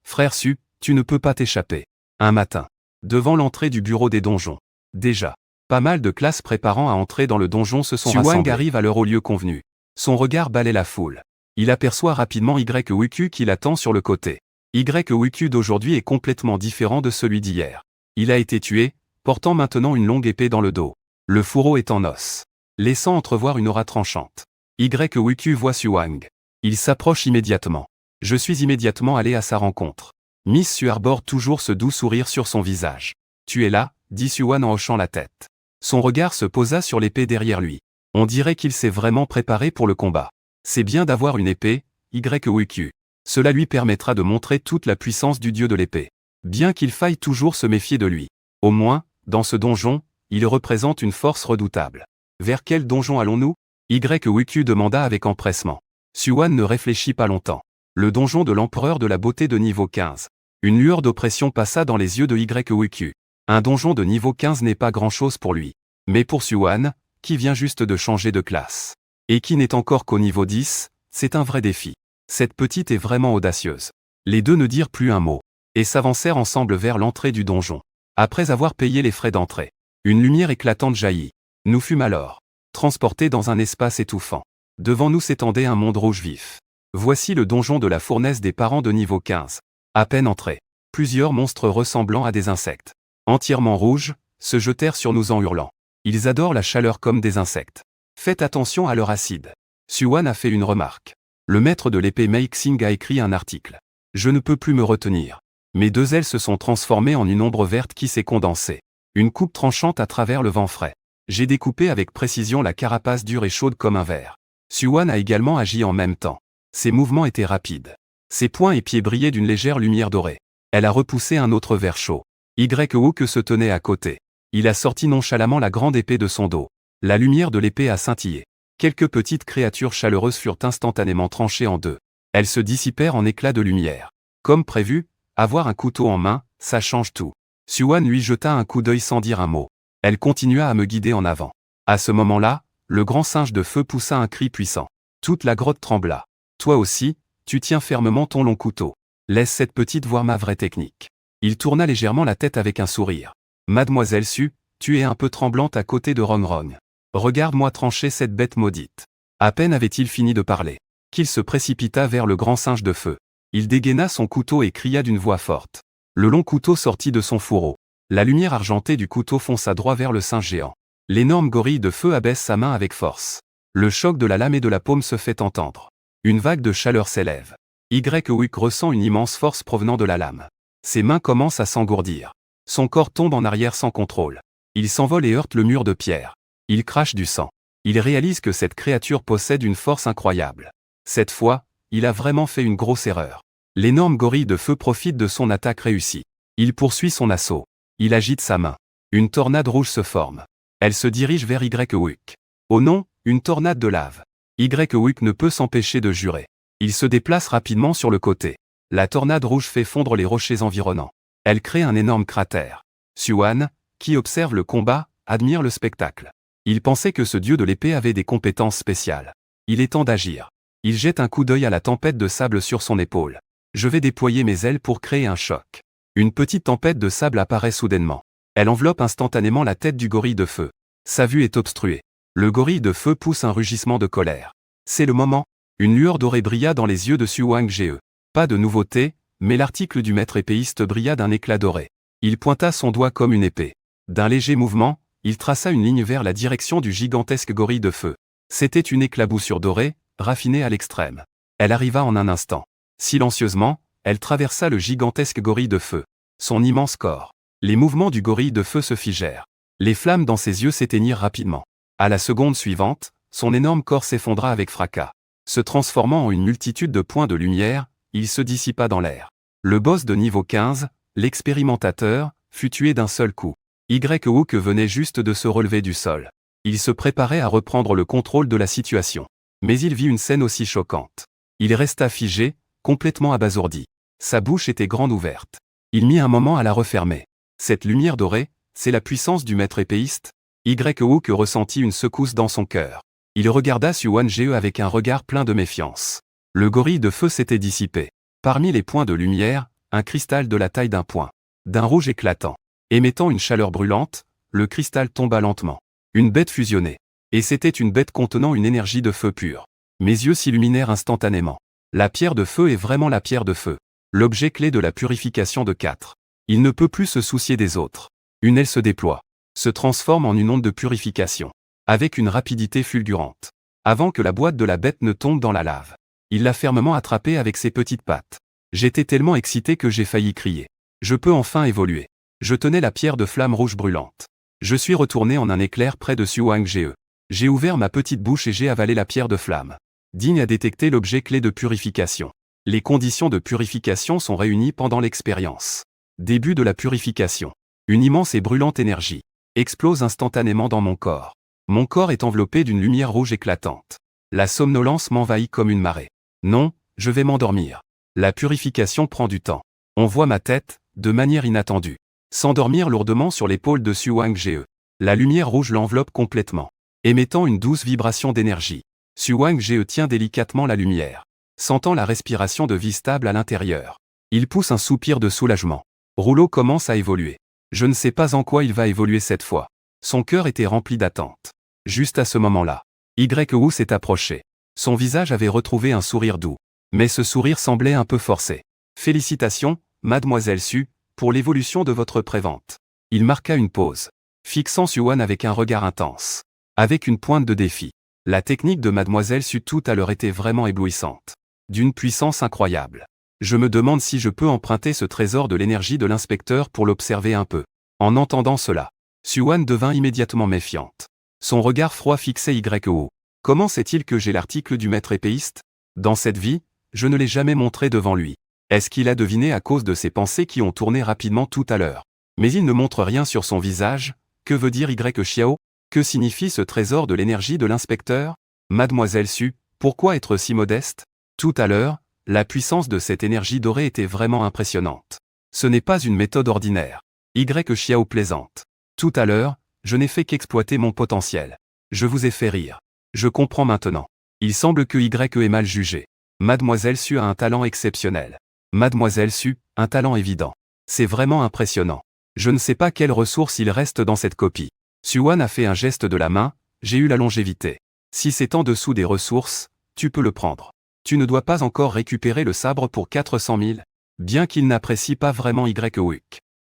Frère Su, tu ne peux pas t'échapper. Un matin. Devant l'entrée du bureau des donjons. Déjà. Pas mal de classes préparant à entrer dans le donjon se sont rassemblées. Xuang arrive à l'heure au lieu convenu. Son regard balaie la foule. Il aperçoit rapidement YWQ qui l'attend sur le côté. YWQ d'aujourd'hui est complètement différent de celui d'hier. Il a été tué, portant maintenant une longue épée dans le dos. Le fourreau est en os, laissant entrevoir une aura tranchante. YWQ voit Xuang. Il s'approche immédiatement. Je suis immédiatement allé à sa rencontre. Miss Su arbore toujours ce doux sourire sur son visage. Tu es là, dit Xuan en hochant la tête. Son regard se posa sur l'épée derrière lui. On dirait qu'il s'est vraiment préparé pour le combat. C'est bien d'avoir une épée, YWQ. Cela lui permettra de montrer toute la puissance du dieu de l'épée. Bien qu'il faille toujours se méfier de lui. Au moins, dans ce donjon, il représente une force redoutable. Vers quel donjon allons-nous? YWQ demanda avec empressement. Xuan ne réfléchit pas longtemps. Le donjon de l'empereur de la beauté de niveau 15. Une lueur d'oppression passa dans les yeux de YWQ. Un donjon de niveau 15 n'est pas grand-chose pour lui. Mais pour Xuan, qui vient juste de changer de classe, et qui n'est encore qu'au niveau 10, c'est un vrai défi. Cette petite est vraiment audacieuse. Les deux ne dirent plus un mot, et s'avancèrent ensemble vers l'entrée du donjon. Après avoir payé les frais d'entrée, une lumière éclatante jaillit. Nous fûmes alors transportés dans un espace étouffant. Devant nous s'étendait un monde rouge vif. Voici le donjon de la fournaise des parents de niveau 15. À peine entrés, plusieurs monstres ressemblant à des insectes, entièrement rouges, se jetèrent sur nous en hurlant. Ils adorent la chaleur comme des insectes. Faites attention à leur acide. Xuan a fait une remarque. Le maître de l'épée Mei Xing a écrit un article. Je ne peux plus me retenir. Mes deux ailes se sont transformées en une ombre verte qui s'est condensée. Une coupe tranchante à travers le vent frais. J'ai découpé avec précision la carapace dure et chaude comme un verre. Xuan a également agi en même temps. Ses mouvements étaient rapides. Ses poings et pieds brillaient d'une légère lumière dorée. Elle a repoussé un autre verre chaud. YWQ se tenait à côté. Il a sorti nonchalamment la grande épée de son dos. La lumière de l'épée a scintillé. Quelques petites créatures chaleureuses furent instantanément tranchées en deux. Elles se dissipèrent en éclats de lumière. Comme prévu, avoir un couteau en main, ça change tout. Xuan lui jeta un coup d'œil sans dire un mot. Elle continua à me guider en avant. À ce moment-là, le grand singe de feu poussa un cri puissant. Toute la grotte trembla. Toi aussi, tu tiens fermement ton long couteau. Laisse cette petite voir ma vraie technique. Il tourna légèrement la tête avec un sourire. Mademoiselle Su, tu es un peu tremblante à côté de Rongrong. Regarde-moi trancher cette bête maudite. À peine avait-il fini de parler, qu'il se précipita vers le grand singe de feu. Il dégaina son couteau et cria d'une voix forte. Le long couteau sortit de son fourreau. La lumière argentée du couteau fonça droit vers le singe géant. L'énorme gorille de feu abaisse sa main avec force. Le choc de la lame et de la paume se fait entendre. Une vague de chaleur s'élève. YWQ ressent une immense force provenant de la lame. Ses mains commencent à s'engourdir. Son corps tombe en arrière sans contrôle. Il s'envole et heurte le mur de pierre. Il crache du sang. Il réalise que cette créature possède une force incroyable. Cette fois, il a vraiment fait une grosse erreur. L'énorme gorille de feu profite de son attaque réussie. Il poursuit son assaut. Il agite sa main. Une tornade rouge se forme. Elle se dirige vers YWQ. Oh non, une tornade de lave. YWQ ne peut s'empêcher de jurer. Il se déplace rapidement sur le côté. La tornade rouge fait fondre les rochers environnants. Elle crée un énorme cratère. Xuan, qui observe le combat, admire le spectacle. Il pensait que ce dieu de l'épée avait des compétences spéciales. Il est temps d'agir. Il jette un coup d'œil à la tempête de sable sur son épaule. Je vais déployer mes ailes pour créer un choc. Une petite tempête de sable apparaît soudainement. Elle enveloppe instantanément la tête du gorille de feu. Sa vue est obstruée. Le gorille de feu pousse un rugissement de colère. C'est le moment. Une lueur dorée brilla dans les yeux de Xuang Ge. Pas de nouveauté, mais l'article du maître épéiste brilla d'un éclat doré. Il pointa son doigt comme une épée. D'un léger mouvement, il traça une ligne vers la direction du gigantesque gorille de feu. C'était une éclaboussure dorée, raffinée à l'extrême. Elle arriva en un instant. Silencieusement, elle traversa le gigantesque gorille de feu. Son immense corps. Les mouvements du gorille de feu se figèrent. Les flammes dans ses yeux s'éteignirent rapidement. À la seconde suivante, son énorme corps s'effondra avec fracas. Se transformant en une multitude de points de lumière, il se dissipa dans l'air. Le boss de niveau 15, l'expérimentateur, fut tué d'un seul coup. Hook venait juste de se relever du sol. Il se préparait à reprendre le contrôle de la situation. Mais il vit une scène aussi choquante. Il resta figé, complètement abasourdi. Sa bouche était grande ouverte. Il mit un moment à la refermer. Cette lumière dorée, c'est la puissance du maître épéiste. Hook ressentit une secousse dans son cœur. Il regarda Suwan-Ge avec un regard plein de méfiance. Le gorille de feu s'était dissipé. Parmi les points de lumière, un cristal de la taille d'un poing. D'un rouge éclatant. Émettant une chaleur brûlante, le cristal tomba lentement. Une bête fusionnait. Et c'était une bête contenant une énergie de feu pure. Mes yeux s'illuminèrent instantanément. La pierre de feu est vraiment la pierre de feu. L'objet clé de la purification de 4. Il ne peut plus se soucier des autres. Une aile se déploie. Se transforme en une onde de purification. Avec une rapidité fulgurante. Avant que la boîte de la bête ne tombe dans la lave. Il l'a fermement attrapée avec ses petites pattes. J'étais tellement excité que j'ai failli crier. Je peux enfin évoluer. Je tenais la pierre de flamme rouge brûlante. Je suis retourné en un éclair près de Suwan-Ge. J'ai ouvert ma petite bouche et j'ai avalé la pierre de flamme. Digne à détecter l'objet clé de purification. Les conditions de purification sont réunies pendant l'expérience. Début de la purification. Une immense et brûlante énergie explose instantanément dans mon corps. Mon corps est enveloppé d'une lumière rouge éclatante. La somnolence m'envahit comme une marée. Non, je vais m'endormir. La purification prend du temps. On voit ma tête, de manière inattendue, s'endormir lourdement sur l'épaule de Suwan-Ge. La lumière rouge l'enveloppe complètement, émettant une douce vibration d'énergie. Suwan-Ge tient délicatement la lumière, sentant la respiration de vie stable à l'intérieur. Il pousse un soupir de soulagement. Rouleau commence à évoluer. Je ne sais pas en quoi il va évoluer cette fois. Son cœur était rempli d'attente. Juste à ce moment-là, Hook s'est approché. Son visage avait retrouvé un sourire doux. Mais ce sourire semblait un peu forcé. Félicitations, mademoiselle Su, pour l'évolution de votre prévente. Il marqua une pause, fixant Suwan avec un regard intense. Avec une pointe de défi. La technique de mademoiselle Su tout à l'heure était vraiment éblouissante. D'une puissance incroyable. Je me demande si je peux emprunter ce trésor de l'énergie de l'inspecteur pour l'observer un peu. En entendant cela, Suwan devint immédiatement méfiante. Son regard froid fixait Hook. Comment sait-il que j'ai l'article du maître épéiste? Dans cette vie, je ne l'ai jamais montré devant lui. Est-ce qu'il a deviné à cause de ses pensées qui ont tourné rapidement tout à l'heure? Mais il ne montre rien sur son visage. Que veut dire Xiao? Que signifie ce trésor de l'énergie de l'inspecteur? Mademoiselle Su, pourquoi être si modeste? Tout à l'heure, la puissance de cette énergie dorée était vraiment impressionnante. Ce n'est pas une méthode ordinaire. Xiao plaisante. Tout à l'heure, je n'ai fait qu'exploiter mon potentiel. Je vous ai fait rire. Je comprends maintenant. Il semble que ait mal jugé. Mademoiselle Su a un talent exceptionnel. Mademoiselle Su, un talent évident. C'est vraiment impressionnant. Je ne sais pas quelles ressources il reste dans cette copie. Suwan a fait un geste de la main, j'ai eu la longévité. Si c'est en dessous des ressources, tu peux le prendre. Tu ne dois pas encore récupérer le sabre pour 400 000, bien qu'il n'apprécie pas vraiment Hook.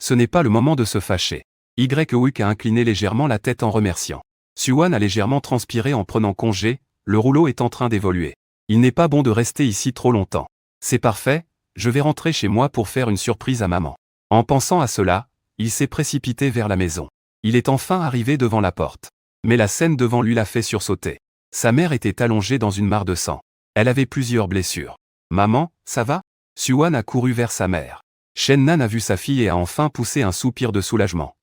Ce n'est pas le moment de se fâcher. Hook a incliné légèrement la tête en remerciant. Suwan a légèrement transpiré en prenant congé, le rouleau est en train d'évoluer. Il n'est pas bon de rester ici trop longtemps. C'est parfait, je vais rentrer chez moi pour faire une surprise à maman. En pensant à cela, il s'est précipité vers la maison. Il est enfin arrivé devant la porte. Mais la scène devant lui l'a fait sursauter. Sa mère était allongée dans une mare de sang. Elle avait plusieurs blessures. Maman, ça va? Suwan a couru vers sa mère. Shen-Nan a vu sa fille et a enfin poussé un soupir de soulagement.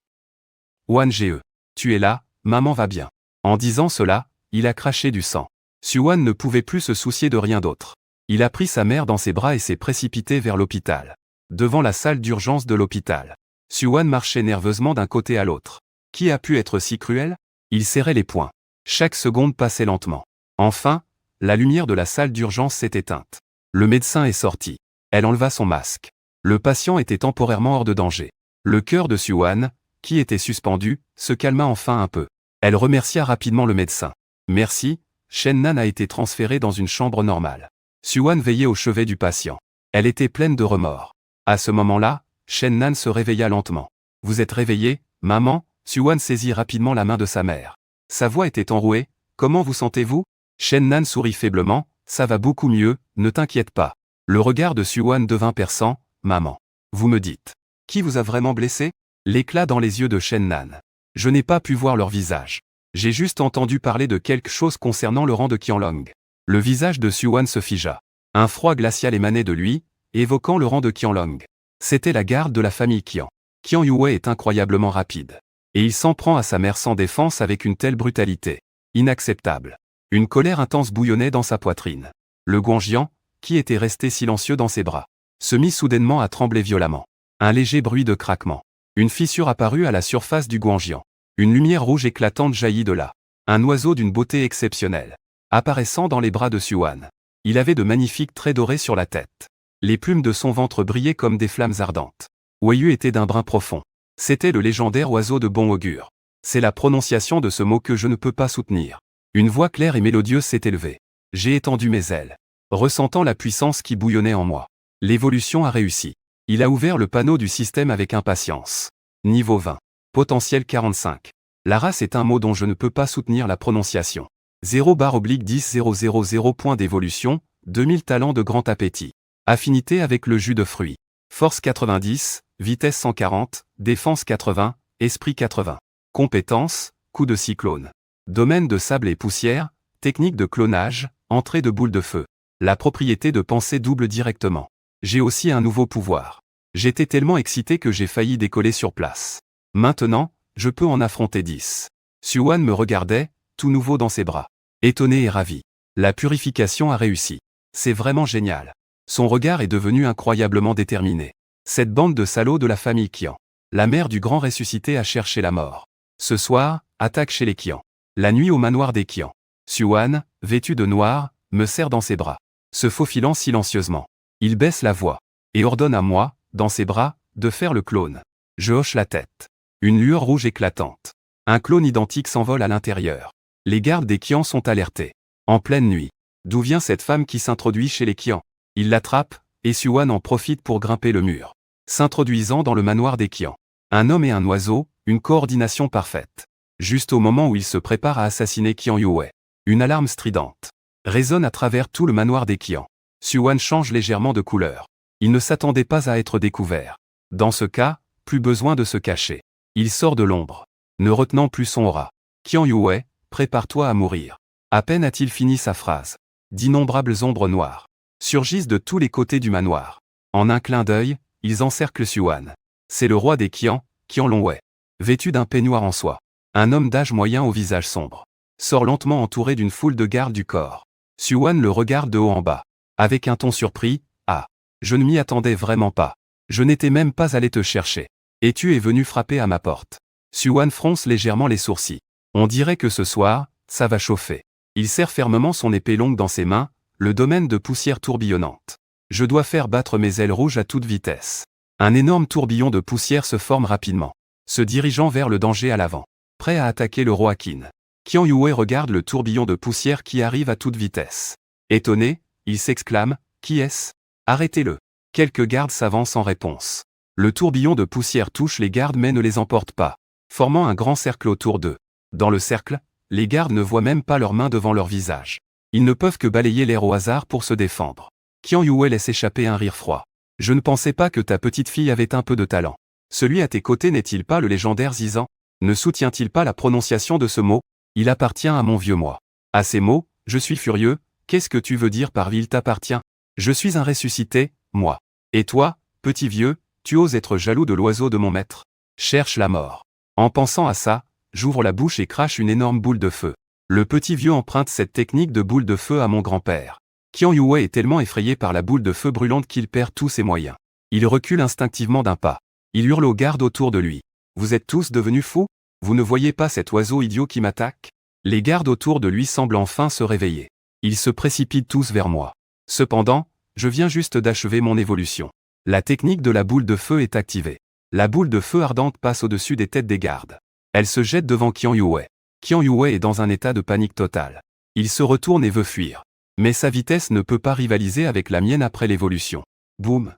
Wan-Ge, tu es là, maman va bien. En disant cela, il a craché du sang. Suwan ne pouvait plus se soucier de rien d'autre. Il a pris sa mère dans ses bras et s'est précipité vers l'hôpital. Devant la salle d'urgence de l'hôpital. Suwan marchait nerveusement d'un côté à l'autre. Qui a pu être si cruel? Il serrait les poings. Chaque seconde passait lentement. Enfin, la lumière de la salle d'urgence s'est éteinte. Le médecin est sorti. Elle enleva son masque. Le patient était temporairement hors de danger. Le cœur de Suwan, qui était suspendu, se calma enfin un peu. Elle remercia rapidement le médecin. Merci, Shen-Nan a été transférée dans une chambre normale. Suwan veillait au chevet du patient. Elle était pleine de remords. À ce moment-là, Shen-Nan se réveilla lentement. Vous êtes réveillée, maman? Suwan saisit rapidement la main de sa mère. Sa voix était enrouée. Comment vous sentez-vous? Shen-Nan sourit faiblement. Ça va beaucoup mieux, ne t'inquiète pas. Le regard de Suwan devint perçant. Maman. Vous me dites. Qui vous a vraiment blessé? L'éclat dans les yeux de Shen-Nan. Je n'ai pas pu voir leur visage. J'ai juste entendu parler de quelque chose concernant le rang de Qianlong. Le visage de Suwan se figea. Un froid glacial émanait de lui, évoquant le rang de Qianlong. C'était la garde de la famille Qian. Qian Yue est incroyablement rapide. Et il s'en prend à sa mère sans défense avec une telle brutalité. Inacceptable. Une colère intense bouillonnait dans sa poitrine. Le Guangjian, qui était resté silencieux dans ses bras, se mit soudainement à trembler violemment. Un léger bruit de craquement. Une fissure apparut à la surface du Guangjian. Une lumière rouge éclatante jaillit de là. Un oiseau d'une beauté exceptionnelle, apparaissant dans les bras de Xuan. Il avait de magnifiques traits dorés sur la tête. Les plumes de son ventre brillaient comme des flammes ardentes. Weiyu était d'un brun profond. C'était le légendaire oiseau de bon augure. C'est la prononciation de ce mot que je ne peux pas soutenir. Une voix claire et mélodieuse s'est élevée. J'ai étendu mes ailes, ressentant la puissance qui bouillonnait en moi. L'évolution a réussi. Il a ouvert le panneau du système avec impatience. Niveau 20. Potentiel 45. La race est un mot dont je ne peux pas soutenir la prononciation. 0/10 point d'évolution, 2000 talents de grand appétit. Affinité avec le jus de fruits. Force 90, vitesse 140, défense 80, esprit 80. Compétences, coup de cyclone. Domaine de sable et poussière, technique de clonage, entrée de boule de feu. La propriété de penser double directement. J'ai aussi un nouveau pouvoir. J'étais tellement excité que j'ai failli décoller sur place. Maintenant, je peux en affronter 10. Xuan me regardait, tout nouveau dans ses bras. Étonné et ravi. La purification a réussi. C'est vraiment génial. Son regard est devenu incroyablement déterminé. Cette bande de salauds de la famille Qian. La mère du grand ressuscité a cherché la mort. Ce soir, attaque chez les Qian. La nuit au manoir des Qian. Xuan, vêtu de noir, me serre dans ses bras. Se faufilant silencieusement. Il baisse la voix. Et ordonne à moi, dans ses bras, de faire le clone. Je hoche la tête. Une lueur rouge éclatante. Un clone identique s'envole à l'intérieur. Les gardes des Qian sont alertés. En pleine nuit. D'où vient cette femme qui s'introduit chez les Qian? Il l'attrape, et Xuan en profite pour grimper le mur. S'introduisant dans le manoir des Qian. Un homme et un oiseau, une coordination parfaite. Juste au moment où il se prépare à assassiner Qian Yue. Une alarme stridente résonne à travers tout le manoir des Qian. Xuan change légèrement de couleur. Il ne s'attendait pas à être découvert. Dans ce cas, plus besoin de se cacher. Il sort de l'ombre, ne retenant plus son aura. Qian Yue, prépare-toi à mourir. À peine a-t-il fini sa phrase. D'innombrables ombres noires surgissent de tous les côtés du manoir. En un clin d'œil, ils encerclent Xuan. C'est le roi des Qian, Qian Longwei. Vêtu d'un peignoir en soie. Un homme d'âge moyen au visage sombre. Sort lentement entouré d'une foule de gardes du corps. Xuan le regarde de haut en bas. Avec un ton surpris, « Ah, je ne m'y attendais vraiment pas. Je n'étais même pas allé te chercher. Et tu es venu frapper à ma porte. » Xuan fronce légèrement les sourcils. On dirait que ce soir, ça va chauffer. Il serre fermement son épée longue dans ses mains, le domaine de poussière tourbillonnante. Je dois faire battre mes ailes rouges à toute vitesse. Un énorme tourbillon de poussière se forme rapidement, se dirigeant vers le danger à l'avant, prêt à attaquer le roi Qin. Qian Yue regarde le tourbillon de poussière qui arrive à toute vitesse. Étonné, il s'exclame, « Qui est-ce? Arrêtez-le !» Quelques gardes s'avancent en réponse. Le tourbillon de poussière touche les gardes mais ne les emporte pas, formant un grand cercle autour d'eux. Dans le cercle, les gardes ne voient même pas leurs mains devant leur visage. Ils ne peuvent que balayer l'air au hasard pour se défendre. Qian Yue laisse échapper un rire froid. « Je ne pensais pas que ta petite fille avait un peu de talent. Celui à tes côtés n'est-il pas le légendaire Zizan? Ne soutient-il pas la prononciation de ce mot? Il appartient à mon vieux moi. » À ces mots, je suis furieux. Qu'est-ce que tu veux dire par « il t'appartient » ? Je suis un ressuscité, moi. Et toi, petit vieux, tu oses être jaloux de l'oiseau de mon maître? Cherche la mort. En pensant à ça, j'ouvre la bouche et crache une énorme boule de feu. Le petit vieux emprunte cette technique de boule de feu à mon grand-père. Qian Yue est tellement effrayé par la boule de feu brûlante qu'il perd tous ses moyens. Il recule instinctivement d'un pas. Il hurle aux gardes autour de lui. « Vous êtes tous devenus fous? Vous ne voyez pas cet oiseau idiot qui m'attaque ?» Les gardes autour de lui semblent enfin se réveiller. Ils se précipitent tous vers moi. Cependant, je viens juste d'achever mon évolution. La technique de la boule de feu est activée. La boule de feu ardente passe au-dessus des têtes des gardes. Elle se jette devant Qian Yue. Qian Yue est dans un état de panique totale. Il se retourne et veut fuir. Mais sa vitesse ne peut pas rivaliser avec la mienne après l'évolution. Boum!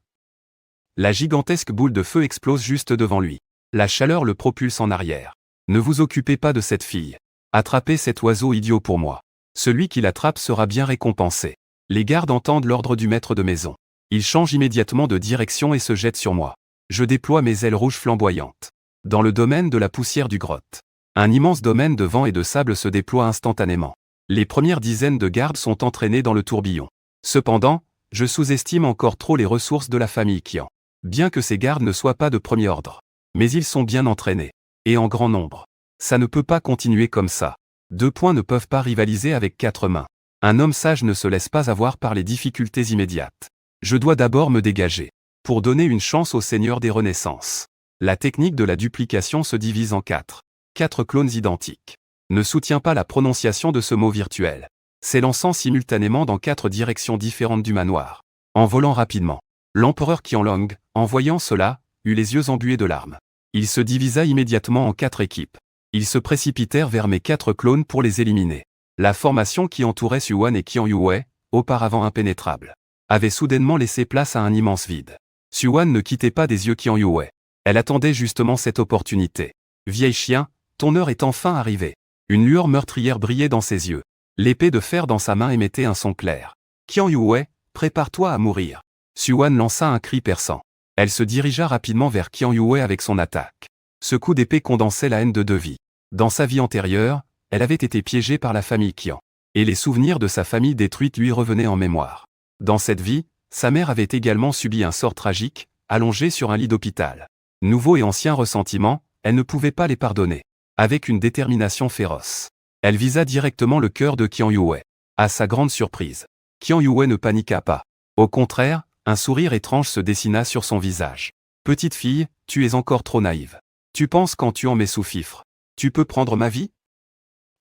La gigantesque boule de feu explose juste devant lui. La chaleur le propulse en arrière. Ne vous occupez pas de cette fille. Attrapez cet oiseau idiot pour moi. Celui qui l'attrape sera bien récompensé. Les gardes entendent l'ordre du maître de maison. Ils changent immédiatement de direction et se jettent sur moi. Je déploie mes ailes rouges flamboyantes. Dans le domaine de la poussière du grotte. Un immense domaine de vent et de sable se déploie instantanément. Les premières dizaines de gardes sont entraînés dans le tourbillon. Cependant, je sous-estime encore trop les ressources de la famille Qian. Bien que ces gardes ne soient pas de premier ordre. Mais ils sont bien entraînés. Et en grand nombre. Ça ne peut pas continuer comme ça. 2 poings ne peuvent pas rivaliser avec 4 mains. Un homme sage ne se laisse pas avoir par les difficultés immédiates. Je dois d'abord me dégager. Pour donner une chance au Seigneur des Renaissances. La technique de la duplication se divise en 4. 4 clones identiques. Ne soutient pas la prononciation de ce mot virtuel. S'élançant simultanément dans 4 directions différentes du manoir. En volant rapidement. L'empereur Qianlong, en voyant cela, eut les yeux embués de larmes. Il se divisa immédiatement en 4 équipes. Ils se précipitèrent vers mes 4 clones pour les éliminer. La formation qui entourait Xuan et Qian Yue, auparavant impénétrable, avait soudainement laissé place à un immense vide. Xuan ne quittait pas des yeux Qian Yue. Elle attendait justement cette opportunité. Vieil chien, ton heure est enfin arrivée. Une lueur meurtrière brillait dans ses yeux. L'épée de fer dans sa main émettait un son clair. Qian Yue, prépare-toi à mourir. Xuan lança un cri perçant. Elle se dirigea rapidement vers Qian Yue avec son attaque. Ce coup d'épée condensait la haine de 2 vies. Dans sa vie antérieure, elle avait été piégée par la famille Qian. Et les souvenirs de sa famille détruite lui revenaient en mémoire. Dans cette vie, sa mère avait également subi un sort tragique, allongée sur un lit d'hôpital. Nouveau et ancien ressentiment, elle ne pouvait pas les pardonner. Avec une détermination féroce. Elle visa directement le cœur de Qian Yue. À sa grande surprise, Qian Yue ne paniqua pas. Au contraire, un sourire étrange se dessina sur son visage. Petite fille, tu es encore trop naïve. Tu penses qu'en tuant mes sous-fifres, tu peux prendre ma vie?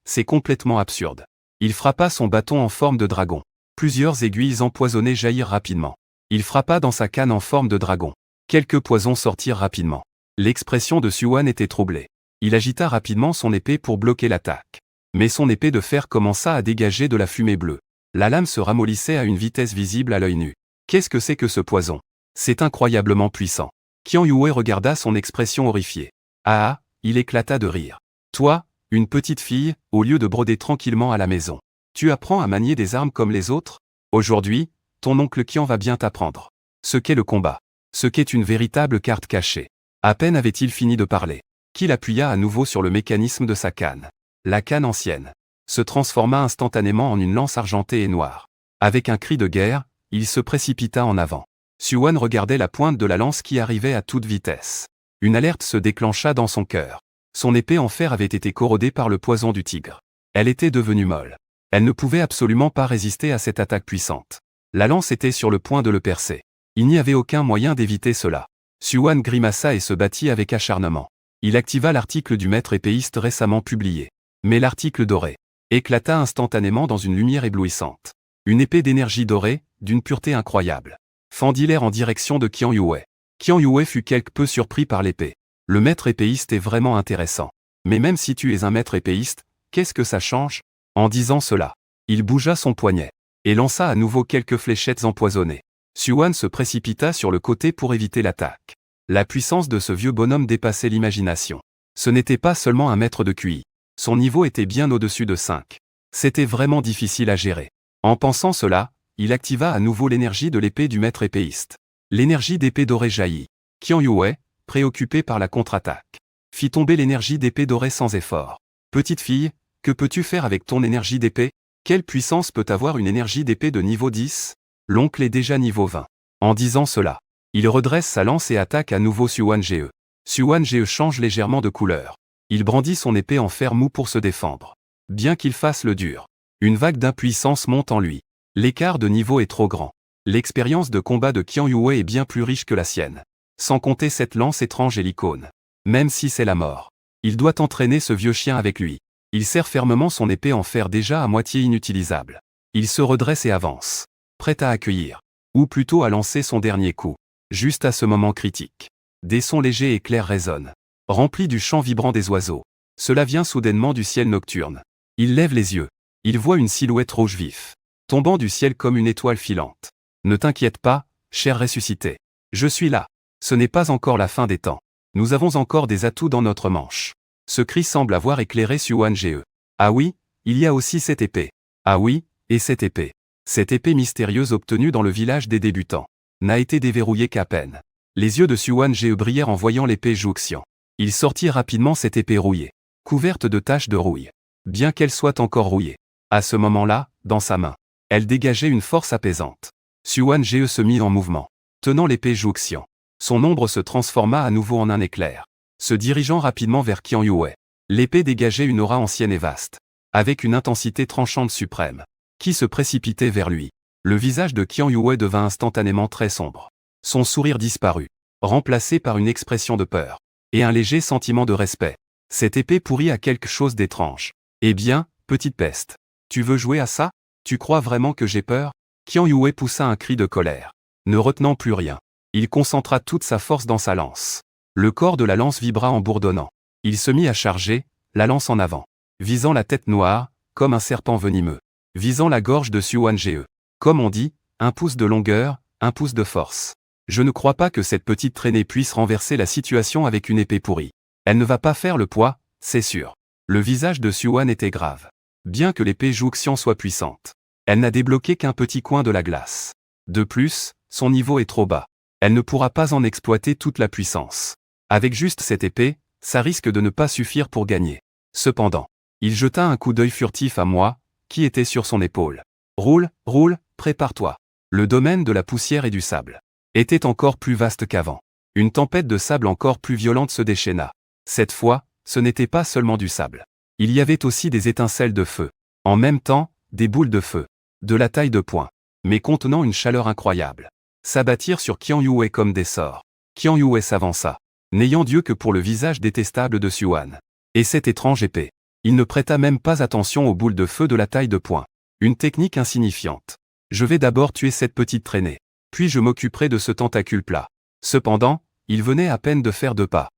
C'est complètement absurde. Il frappa son bâton en forme de dragon. Plusieurs aiguilles empoisonnées jaillirent rapidement. Il frappa dans sa canne en forme de dragon. Quelques poisons sortirent rapidement. L'expression de Xuan était troublée. Il agita rapidement son épée pour bloquer l'attaque. Mais son épée de fer commença à dégager de la fumée bleue. La lame se ramollissait à une vitesse visible à l'œil nu. Qu'est-ce que c'est que ce poison? C'est incroyablement puissant. Qian Yue regarda son expression horrifiée. Ah, il éclata de rire. Toi, une petite fille, au lieu de broder tranquillement à la maison, tu apprends à manier des armes comme les autres? Aujourd'hui, ton oncle Qian va bien t'apprendre ce qu'est le combat, ce qu'est une véritable carte cachée. À peine avait-il fini de parler, qu'il appuya à nouveau sur le mécanisme de sa canne. La canne ancienne se transforma instantanément en une lance argentée et noire. Avec un cri de guerre, il se précipita en avant. Xuan regardait la pointe de la lance qui arrivait à toute vitesse. Une alerte se déclencha dans son cœur. Son épée en fer avait été corrodée par le poison du tigre. Elle était devenue molle. Elle ne pouvait absolument pas résister à cette attaque puissante. La lance était sur le point de le percer. Il n'y avait aucun moyen d'éviter cela. Xuan grimaça et se battit avec acharnement. Il activa l'article du maître épéiste récemment publié. Mais l'article doré éclata instantanément dans une lumière éblouissante. Une épée d'énergie dorée, d'une pureté incroyable, fendit l'air en direction de Qian Yue. Qian Yue fut quelque peu surpris par l'épée. Le maître épéiste est vraiment intéressant. Mais même si tu es un maître épéiste, qu'est-ce que ça change? En disant cela, il bougea son poignet et lança à nouveau quelques fléchettes empoisonnées. Xuan se précipita sur le côté pour éviter l'attaque. La puissance de ce vieux bonhomme dépassait l'imagination. Ce n'était pas seulement un maître de QI. Son niveau était bien au-dessus de 5. C'était vraiment difficile à gérer. En pensant cela, il activa à nouveau l'énergie de l'épée du maître épéiste. L'énergie d'épée dorée jaillit. Qian Yue, préoccupé par la contre-attaque, fit tomber l'énergie d'épée dorée sans effort. Petite fille, que peux-tu faire avec ton énergie d'épée? Quelle puissance peut avoir une énergie d'épée de niveau 10? L'oncle est déjà niveau 20. En disant cela, il redresse sa lance et attaque à nouveau Xuan Ge. Xuan Ge change légèrement de couleur. Il brandit son épée en fer mou pour se défendre. Bien qu'il fasse le dur, une vague d'impuissance monte en lui. L'écart de niveau est trop grand. L'expérience de combat de Qian Yue est bien plus riche que la sienne. Sans compter cette lance étrange et l'icône. Même si c'est la mort. Il doit entraîner ce vieux chien avec lui. Il serre fermement son épée en fer déjà à moitié inutilisable. Il se redresse et avance. Prêt à accueillir. Ou plutôt à lancer son dernier coup. Juste à ce moment critique. Des sons légers et clairs résonnent. Remplis du chant vibrant des oiseaux. Cela vient soudainement du ciel nocturne. Il lève les yeux. Il voit une silhouette rouge vif, tombant du ciel comme une étoile filante. Ne t'inquiète pas, cher ressuscité. Je suis là. Ce n'est pas encore la fin des temps. Nous avons encore des atouts dans notre manche. Ce cri semble avoir éclairé Xuan Ge. Ah oui, il y a aussi cette épée. Ah oui, et cette épée. Cette épée mystérieuse obtenue dans le village des débutants n'a été déverrouillée qu'à peine. Les yeux de Xuan Ge brillèrent en voyant l'épée Jouxian. Il sortit rapidement cette épée rouillée, couverte de taches de rouille. Bien qu'elle soit encore rouillée. À ce moment-là, dans sa main, elle dégageait une force apaisante. Xuan Ge se mit en mouvement, tenant l'épée Jouxian. Son ombre se transforma à nouveau en un éclair. se dirigeant rapidement vers Qian Yue. L'épée dégageait une aura ancienne et vaste, avec une intensité tranchante suprême. Qui se précipitait vers lui. Le visage de Qian Yue devint instantanément très sombre. Son sourire disparut, remplacé par une expression de peur, et un léger sentiment de respect. Cette épée pourrie a quelque chose d'étrange. Eh bien, petite peste. Tu veux jouer à ça? Tu crois vraiment que j'ai peur? Qian Yue poussa un cri de colère. Ne retenant plus rien, il concentra toute sa force dans sa lance. Le corps de la lance vibra en bourdonnant. Il se mit à charger, la lance en avant, visant la tête noire, comme un serpent venimeux, visant la gorge de Xuan Ge. Comme on dit, 1 pouce de longueur, 1 pouce de force. Je ne crois pas que cette petite traînée puisse renverser la situation avec une épée pourrie. Elle ne va pas faire le poids, c'est sûr. Le visage de Xuan était grave. Bien que l'épée Jouxian soit puissante, elle n'a débloqué qu'un petit coin de la glace. De plus, son niveau est trop bas. Elle ne pourra pas en exploiter toute la puissance. Avec juste cette épée, ça risque de ne pas suffire pour gagner. Cependant, il jeta un coup d'œil furtif à moi, qui était sur son épaule. Roule, roule, prépare-toi. Le domaine de la poussière et du sable était encore plus vaste qu'avant. Une tempête de sable encore plus violente se déchaîna. Cette fois, ce n'était pas seulement du sable. Il y avait aussi des étincelles de feu. En même temps, des boules de feu, de la taille de poing, mais contenant une chaleur incroyable, s'abattirent sur Qian Yue comme des sorts. Qian Yue s'avança, n'ayant Dieu que pour le visage détestable de Xuan. Et cette étrange épée. Il ne prêta même pas attention aux boules de feu de la taille de poing. Une technique insignifiante. Je vais d'abord tuer cette petite traînée. Puis je m'occuperai de ce tentacule plat. Cependant, il venait à peine de faire 2 pas.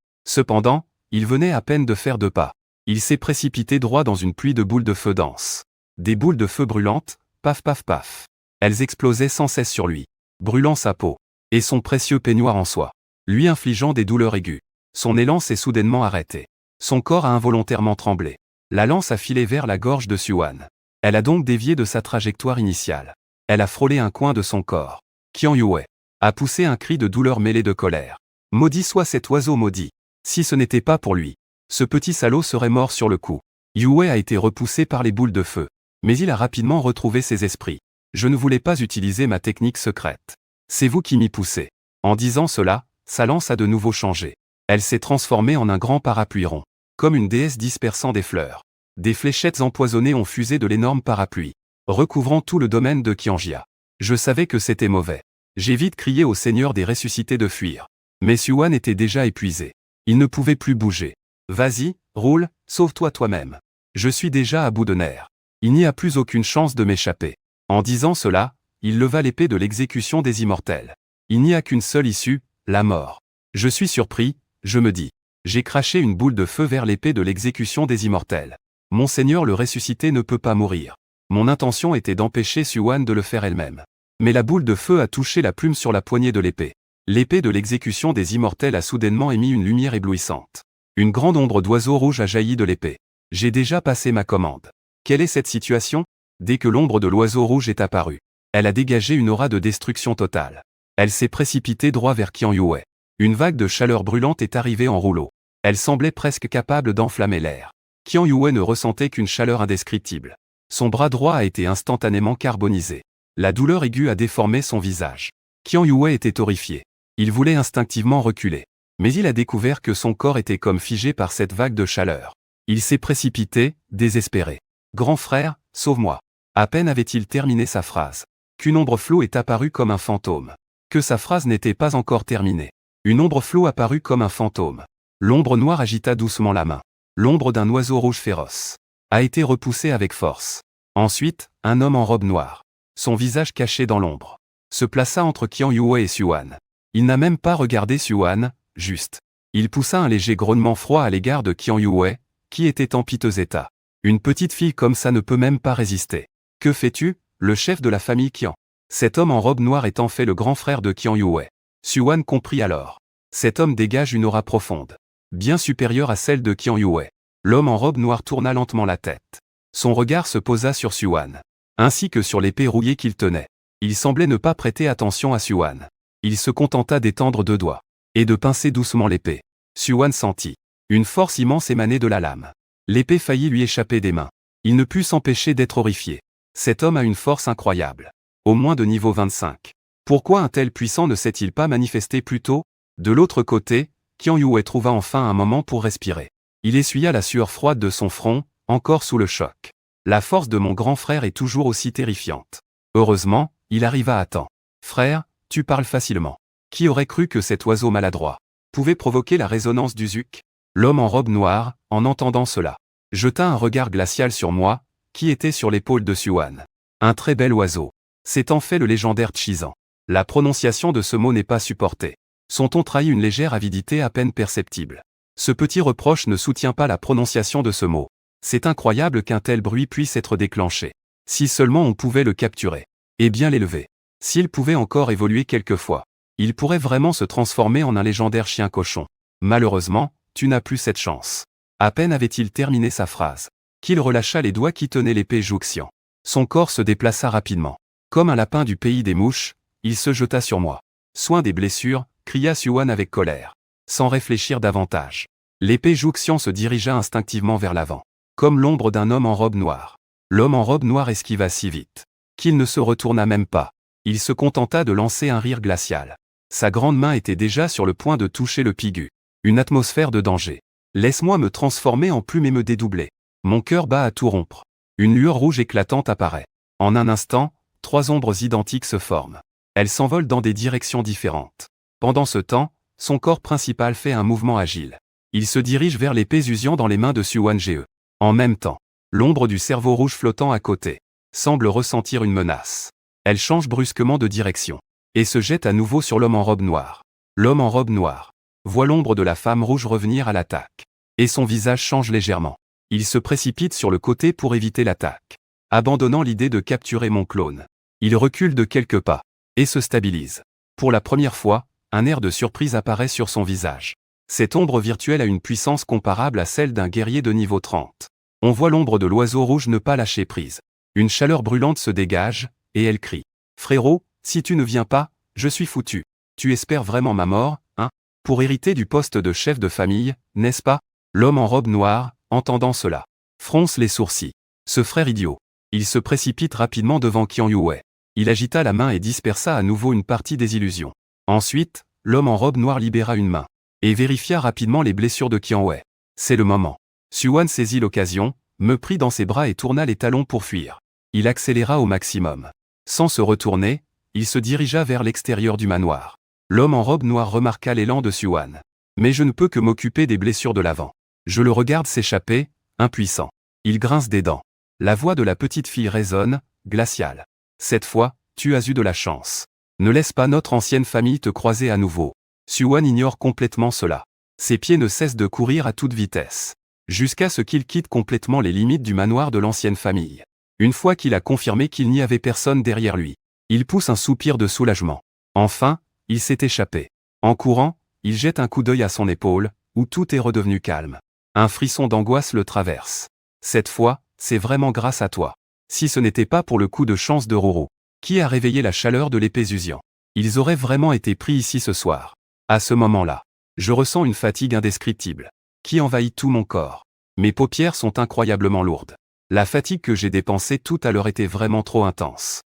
Il s'est précipité droit dans une pluie de boules de feu denses. Des boules de feu brûlantes, paf paf paf. Elles explosaient sans cesse sur lui, brûlant sa peau, et son précieux peignoir en soie, lui infligeant des douleurs aiguës. Son élan s'est soudainement arrêté. Son corps a involontairement tremblé. La lance a filé vers la gorge de Xuan. Elle a donc dévié de sa trajectoire initiale. Elle a frôlé un coin de son corps. Qian Yue a poussé un cri de douleur mêlé de colère. Maudit soit cet oiseau maudit. Si ce n'était pas pour lui, ce petit salaud serait mort sur le coup. Yue a été repoussé par les boules de feu, mais il a rapidement retrouvé ses esprits. Je ne voulais pas utiliser ma technique secrète. C'est vous qui m'y poussez. En disant cela, sa lance a de nouveau changé. Elle s'est transformée en un grand parapluie rond, comme une déesse dispersant des fleurs. Des fléchettes empoisonnées ont fusé de l'énorme parapluie, recouvrant tout le domaine de Qianjia. Je savais que c'était mauvais. J'ai vite crié au seigneur des ressuscités de fuir. Mais Xuan était déjà épuisé. Il ne pouvait plus bouger. Vas-y, roule, sauve-toi toi-même. Je suis déjà à bout de nerfs. Il n'y a plus aucune chance de m'échapper. En disant cela, il leva l'épée de l'exécution des immortels. Il n'y a qu'une seule issue, la mort. Je suis surpris, je me dis. J'ai craché une boule de feu vers l'épée de l'exécution des immortels. Mon seigneur le ressuscité ne peut pas mourir. Mon intention était d'empêcher Xuan de le faire elle-même. Mais la boule de feu a touché la plume sur la poignée de l'épée. L'épée de l'exécution des immortels a soudainement émis une lumière éblouissante. Une grande ombre d'oiseau rouge a jailli de l'épée. J'ai déjà passé ma commande. Quelle est cette situation? Dès que l'ombre de l'oiseau rouge est apparue, elle a dégagé une aura de destruction totale. Elle s'est précipitée droit vers Qian Yue. Une vague de chaleur brûlante est arrivée en rouleau. Elle semblait presque capable d'enflammer l'air. Qian Yue ne ressentait qu'une chaleur indescriptible. Son bras droit a été instantanément carbonisé. La douleur aiguë a déformé son visage. Qian Yue était horrifié. Il voulait instinctivement reculer. Mais il a découvert que son corps était comme figé par cette vague de chaleur. Il s'est précipité, désespéré. « Grand frère, sauve-moi !» À peine avait-il terminé sa phrase, qu'une ombre floue est apparue comme un fantôme. Que sa phrase n'était pas encore terminée. Une ombre floue apparut comme un fantôme. L'ombre noire agita doucement la main. L'ombre d'un oiseau rouge féroce a été repoussée avec force. Ensuite, un homme en robe noire, son visage caché dans l'ombre, se plaça entre Qian Yue et Xuan. Il n'a même pas regardé Xuan, juste. Il poussa un léger grognement froid à l'égard de Qian Yue, qui était en piteux état. Une petite fille comme ça ne peut même pas résister. Que fais-tu, le chef de la famille Qian? Cet homme en robe noire est en fait le grand frère de Qian Yue. Xuan comprit alors. Cet homme dégage une aura profonde, bien supérieure à celle de Qian Yue. L'homme en robe noire tourna lentement la tête. Son regard se posa sur Xuan, ainsi que sur l'épée rouillée qu'il tenait. Il semblait ne pas prêter attention à Xuan. Il se contenta d'étendre 2 doigts et de pincer doucement l'épée. Xuan sentit une force immense émaner de la lame. L'épée faillit lui échapper des mains. Il ne put s'empêcher d'être horrifié. Cet homme a une force incroyable. Au moins de niveau 25. Pourquoi un tel puissant ne s'est-il pas manifesté plus tôt? De l'autre côté, Qian Yue trouva enfin un moment pour respirer. Il essuya la sueur froide de son front, encore sous le choc. La force de mon grand frère est toujours aussi terrifiante. Heureusement, il arriva à temps. Frère, tu parles facilement. Qui aurait cru que cet oiseau maladroit pouvait provoquer la résonance du Zuk? L'homme en robe noire, en entendant cela, jeta un regard glacial sur moi, qui était sur l'épaule de Xuan. Un très bel oiseau. C'est en fait le légendaire Chizan. La prononciation de ce mot n'est pas supportée. Son ton trahit une légère avidité à peine perceptible. Ce petit reproche ne soutient pas la prononciation de ce mot. C'est incroyable qu'un tel bruit puisse être déclenché. Si seulement on pouvait le capturer. Et bien l'élever. S'il pouvait encore évoluer quelquefois. Il pourrait vraiment se transformer en un légendaire chien cochon. Malheureusement, tu n'as plus cette chance. À peine avait-il terminé sa phrase, qu'il relâcha les doigts qui tenaient l'épée Jouxian. Son corps se déplaça rapidement. Comme un lapin du pays des mouches, il se jeta sur moi. Soin des blessures, cria Xuan avec colère. Sans réfléchir davantage. L'épée Jouxian se dirigea instinctivement vers l'avant. Comme l'ombre d'un homme en robe noire. L'homme en robe noire esquiva si vite qu'il ne se retourna même pas. Il se contenta de lancer un rire glacial. Sa grande main était déjà sur le point de toucher le pigu. Une atmosphère de danger. Laisse-moi me transformer en plume et me dédoubler. Mon cœur bat à tout rompre. Une lueur rouge éclatante apparaît. En un instant, 3 ombres identiques se forment. Elles s'envolent dans des directions différentes. Pendant ce temps, son corps principal fait un mouvement agile. Il se dirige vers l'épée Zuzian dans les mains de Xuan Ge. En même temps, l'ombre du cerveau rouge flottant à côté semble ressentir une menace. Elle change brusquement de direction et se jette à nouveau sur l'homme en robe noire. L'homme en robe noire voit l'ombre de la femme rouge revenir à l'attaque. Et son visage change légèrement. Il se précipite sur le côté pour éviter l'attaque. Abandonnant l'idée de capturer mon clone. Il recule de quelques pas et se stabilise. Pour la première fois, un air de surprise apparaît sur son visage. Cette ombre virtuelle a une puissance comparable à celle d'un guerrier de niveau 30. On voit l'ombre de l'oiseau rouge ne pas lâcher prise. Une chaleur brûlante se dégage, et elle crie. « Frérot, si tu ne viens pas, je suis foutu. Tu espères vraiment ma mort, hein? Pour hériter du poste de chef de famille, n'est-ce pas ?» L'homme en robe noire, entendant cela, fronce les sourcils. Ce frère idiot. Il se précipite rapidement devant Qian Yue. Il agita la main et dispersa à nouveau une partie des illusions. Ensuite, l'homme en robe noire libéra une main et vérifia rapidement les blessures de Qian Yue. C'est le moment. Xuan saisit l'occasion, me prit dans ses bras et tourna les talons pour fuir. Il accéléra au maximum. Sans se retourner, il se dirigea vers l'extérieur du manoir. L'homme en robe noire remarqua l'élan de Xuan. Mais je ne peux que m'occuper des blessures de l'avant. Je le regarde s'échapper, impuissant. Il grince des dents. La voix de la petite fille résonne, glaciale. Cette fois, tu as eu de la chance. Ne laisse pas notre ancienne famille te croiser à nouveau. Xuan ignore complètement cela. Ses pieds ne cessent de courir à toute vitesse. Jusqu'à ce qu'il quitte complètement les limites du manoir de l'ancienne famille. Une fois qu'il a confirmé qu'il n'y avait personne derrière lui, il pousse un soupir de soulagement. Enfin, il s'est échappé. En courant, il jette un coup d'œil à son épaule, où tout est redevenu calme. Un frisson d'angoisse le traverse. Cette fois, c'est vraiment grâce à toi. Si ce n'était pas pour le coup de chance de Roro, qui a réveillé la chaleur de l'épée Zuzian, ils auraient vraiment été pris ici ce soir. À ce moment-là, je ressens une fatigue indescriptible, qui envahit tout mon corps. Mes paupières sont incroyablement lourdes. La fatigue que j'ai dépensée tout à l'heure était vraiment trop intense.